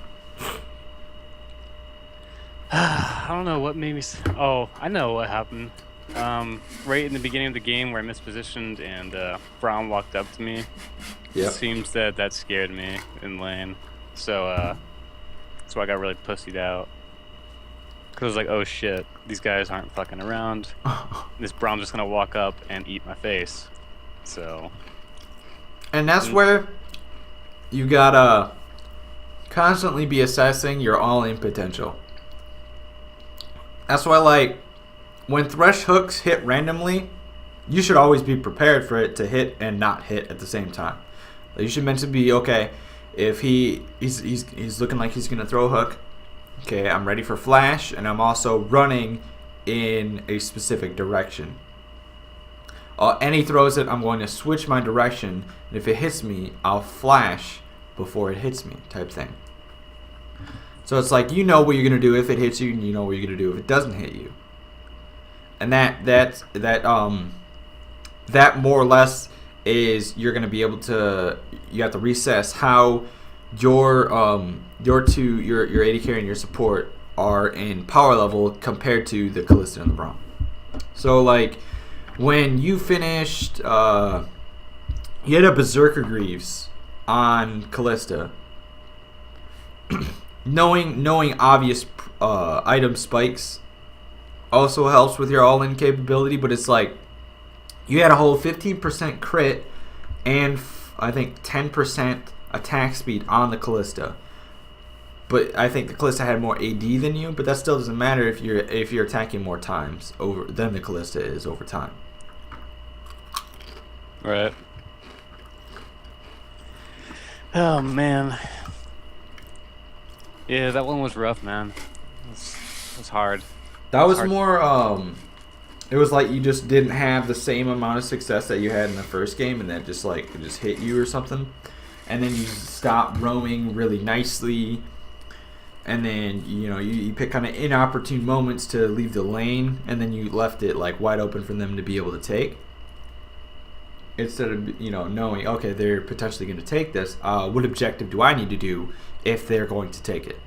I don't know what made me. Oh, I know what happened. Right in the beginning of the game where I mispositioned and Braum walked up to me. Yep. It seems that scared me in lane. So I got really pussied out. Because I was like, oh shit, these guys aren't fucking around. This Brom's just gonna walk up and eat my face. So. And that's where you gotta constantly be assessing your all-in potential. That's why, like, when thresh hooks hit randomly, you should always be prepared for it to hit and not hit at the same time. You should mentally be, okay, if he's looking like he's gonna throw a hook, okay, I'm ready for flash, and I'm also running in a specific direction. And he throws it, I'm going to switch my direction, and if it hits me, I'll flash before it hits me, type thing. So it's like, you know what you're gonna do if it hits you, and you know what you're gonna do if it doesn't hit you. And that more or less is you're gonna be able to. You have to recess how your AD carry and your support are in power level compared to the Callista and the Braum. So like when you finished, you had a Berserker Greaves on Callista. knowing obvious item spikes also helps with your all-in capability, but it's like you had a whole 15% crit and I think 10% attack speed on the Callista. But I think the Callista had more AD than you, but that still doesn't matter if you're attacking more times over than the Callista is over time. Right. Oh man. Yeah, that one was rough, man. It was hard. That was hard. more it was like you just didn't have the same amount of success that you had in the first game, and that just like it just hit you or something. And then you stopped roaming really nicely. And then, you pick kind of inopportune moments to leave the lane, and then you left it like wide open for them to be able to take. Instead of, knowing, okay, they're potentially going to take this, what objective do I need to do if they're going to take it?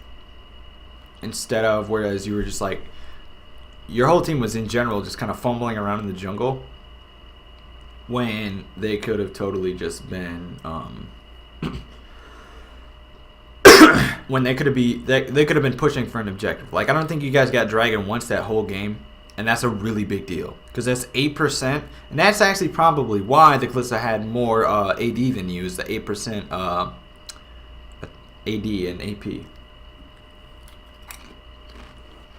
Instead of, whereas you were just like, your whole team was in general just kind of fumbling around in the jungle when they could have totally just been, when they could have been pushing for an objective. Like, I don't think you guys got Dragon once that whole game, and that's a really big deal because that's 8%, and that's actually probably why the Callista had more AD than you, is the 8% AD and AP.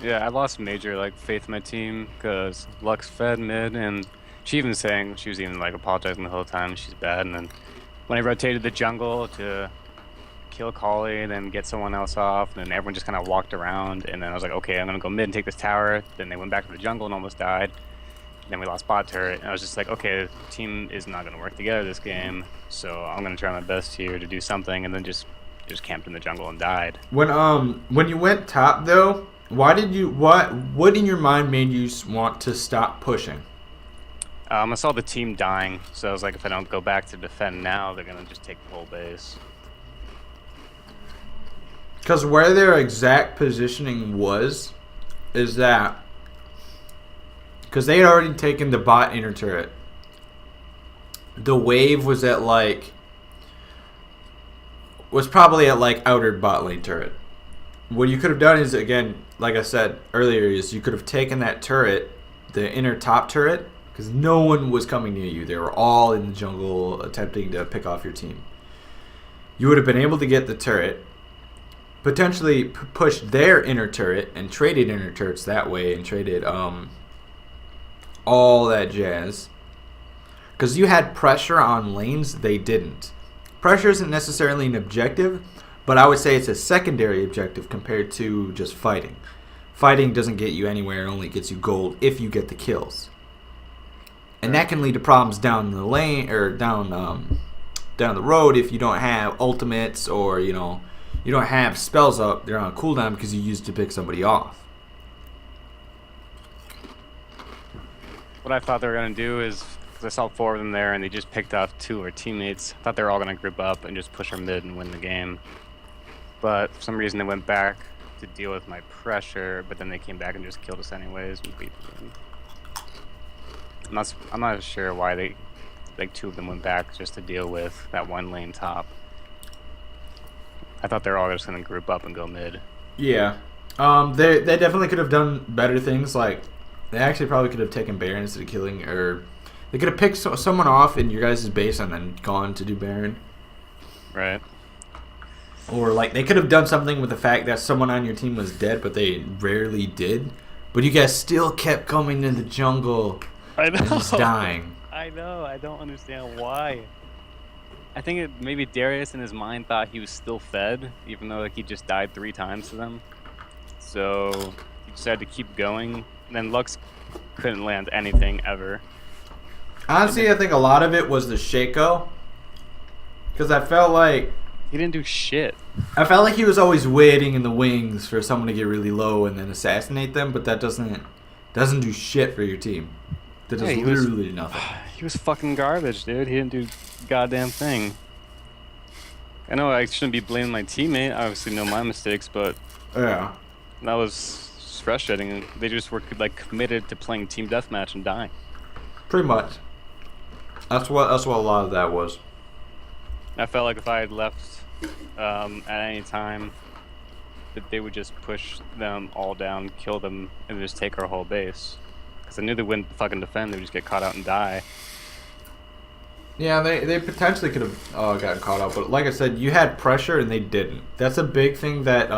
Yeah, I lost major faith in my team because Lux fed mid, and she even saying she was even apologizing the whole time she's bad. And then when I rotated the jungle to kill Kali, then get someone else off, and then everyone just kind of walked around, and then I was like, okay, I'm gonna go mid and take this tower. Then they went back to the jungle and almost died. Then we lost bot turret, and I was just like, okay, the team is not gonna work together this game, so I'm gonna try my best here to do something, and then just camped in the jungle and died. When you went top though, why did you what in your mind made you want to stop pushing? I saw the team dying, so I was like, if I don't go back to defend now, they're gonna just take the whole base. Because where their exact positioning is that because they had already taken the bot inner turret. The wave was probably at outer bot lane turret. What you could have done is, again, like I said earlier, is you could have taken that turret, the inner top turret, because no one was coming near you. They were all in the jungle attempting to pick off your team. You would have been able to get the turret, potentially push their inner turret and traded inner turrets that way, and traded all that jazz. Because you had pressure on lanes, they didn't. Pressure isn't necessarily an objective, but I would say it's a secondary objective compared to just fighting. Fighting doesn't get you anywhere, it only gets you gold if you get the kills. And that can lead to problems down the lane, or down the road, if you don't have ultimates, or you don't have spells up, they're on cooldown because you used to pick somebody off. What I thought they were gonna do is, because I saw 4 of them there and they just picked off 2 of our teammates, I thought they were all gonna group up and just push our mid and win the game. But for some reason they went back to deal with my pressure, but then they came back and just killed us anyways and beat them. I'm not sure why they, 2 of them went back just to deal with that one lane top. I thought they were all just gonna group up and go mid. Yeah, They definitely could have done better things. Like they actually probably could have taken Baron instead of killing, or they could have picked someone off in your guys' base and then gone to do Baron. Right. Or like they could have done something with the fact that someone on your team was dead, but they rarely did. But you guys still kept coming in the jungle I know. and just dying. I know. I don't understand why. I think maybe Darius in his mind thought he was still fed, even though like he just died 3 times to them. So he decided to keep going. And then Lux couldn't land anything ever. Honestly, I think a lot of it was the Shaco. Because I felt like He didn't do shit. he was always waiting in the wings for someone to get really low and then assassinate them, but that doesn't do shit for your team. That does Yeah, he was- literally nothing. He was fucking garbage, dude. He didn't do a goddamn thing. I know I shouldn't be blaming my teammate. I obviously know my mistakes, but Yeah. that was frustrating. They just were like committed to playing team deathmatch and dying. Pretty much. That's what a lot of that was. I felt like if I had left at any time, that they would just push them all down, kill them, and just take our whole base. Because I knew they wouldn't fucking defend. They would just get caught out and die. Yeah, they potentially could have gotten caught up, but like I said, you had pressure and they didn't. That's a big thing that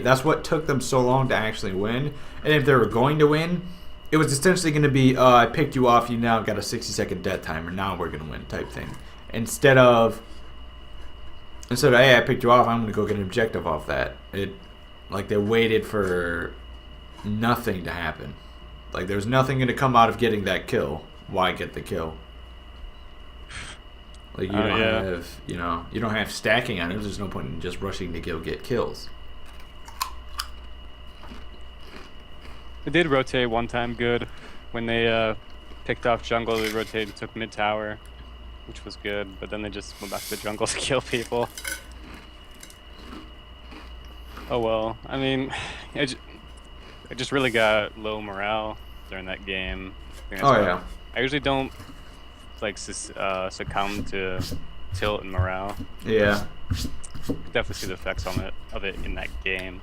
that's what took them so long to actually win. And if they were going to win, it was essentially going to be I picked you off, you now got a 60-second death timer, now we're going to win type thing. Instead of hey, I picked you off, I'm going to go get an objective off that. Like they waited for nothing to happen. Like there's nothing going to come out of getting that kill. Why get the kill? Like you don't have, you don't have stacking on it. There's no point in just rushing to go get kills. They did rotate one time good. When they picked off jungle, they rotated and took mid tower, which was good. But then they just went back to the jungle to kill people. Oh well. I mean, I just really got low morale during that game. I usually don't like succumb to tilt and morale. Yeah. Definitely see the effects of it in that game.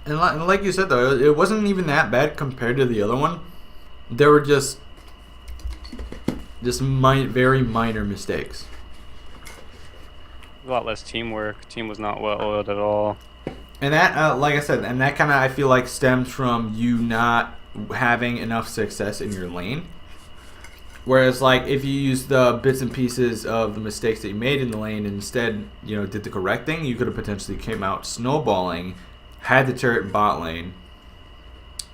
And like you said though, it wasn't even that bad compared to the other one. There were just very minor mistakes. A lot less teamwork. Team was not well oiled at all. And that, like I said, and that kind of I feel like stems from you not having enough success in your lane. Whereas, like, if you use the bits and pieces of the mistakes that you made in the lane and instead, did the correct thing, you could have potentially came out snowballing, had the turret in bot lane,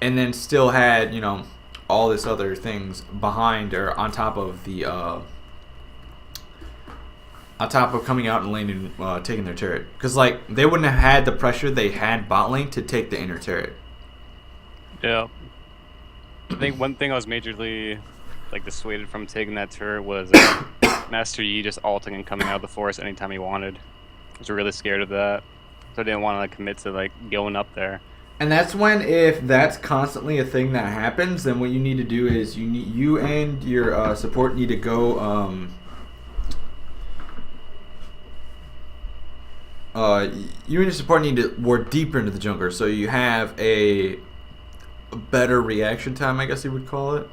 and then still had, all this other things behind or on top of the, on top of coming out in lane and taking their turret. Because, like, they wouldn't have had the pressure they had bot lane to take the inner turret. Yeah. I think one thing I was majorly dissuaded from taking that turret was Master Yi just ulting and coming out of the forest anytime he wanted. I was really scared of that, so I didn't want to commit to going up there. And that's when, if that's constantly a thing that happens, then what you need to do is you and your support need to go. You and your support need to ward deeper into the jungle, so you have a better reaction time, I guess you would call it.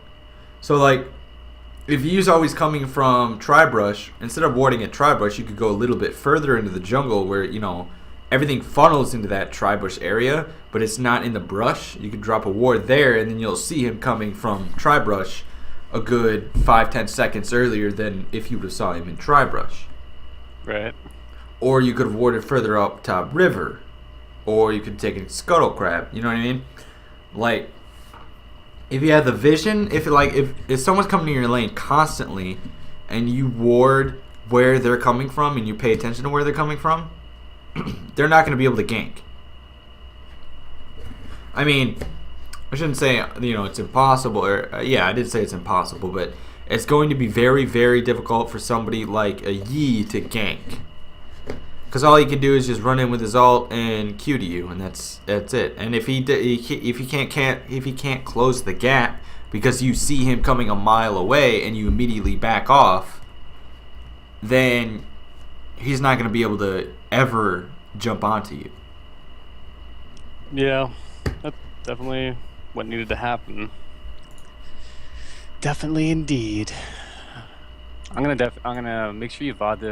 So, like, if Yu's always coming from Tri-Brush, instead of warding at Tri-Brush, you could go a little bit further into the jungle where, everything funnels into that Tri-Brush area, but it's not in the brush. You could drop a ward there, and then you'll see him coming from Tri-Brush a good 5-10 seconds earlier than if you would have saw him in Tri-Brush. Right. Or you could have warded further up top river. Or you could take a Scuttle Crab. You know what I mean? Like, if you have the vision, if someone's coming to your lane constantly and you ward where they're coming from and you pay attention to where they're coming from, they're not going to be able to gank. I mean, I shouldn't say, it's impossible. Or yeah, I did say it's impossible, but it's going to be very, very difficult for somebody like a Yi to gank. Because all he can do is just run in with his ult and Q to you, and that's it. And if he can't close the gap because you see him coming a mile away and you immediately back off, then he's not going to be able to ever jump onto you. Yeah, that's definitely what needed to happen. Definitely indeed. I'm gonna make sure you VOD this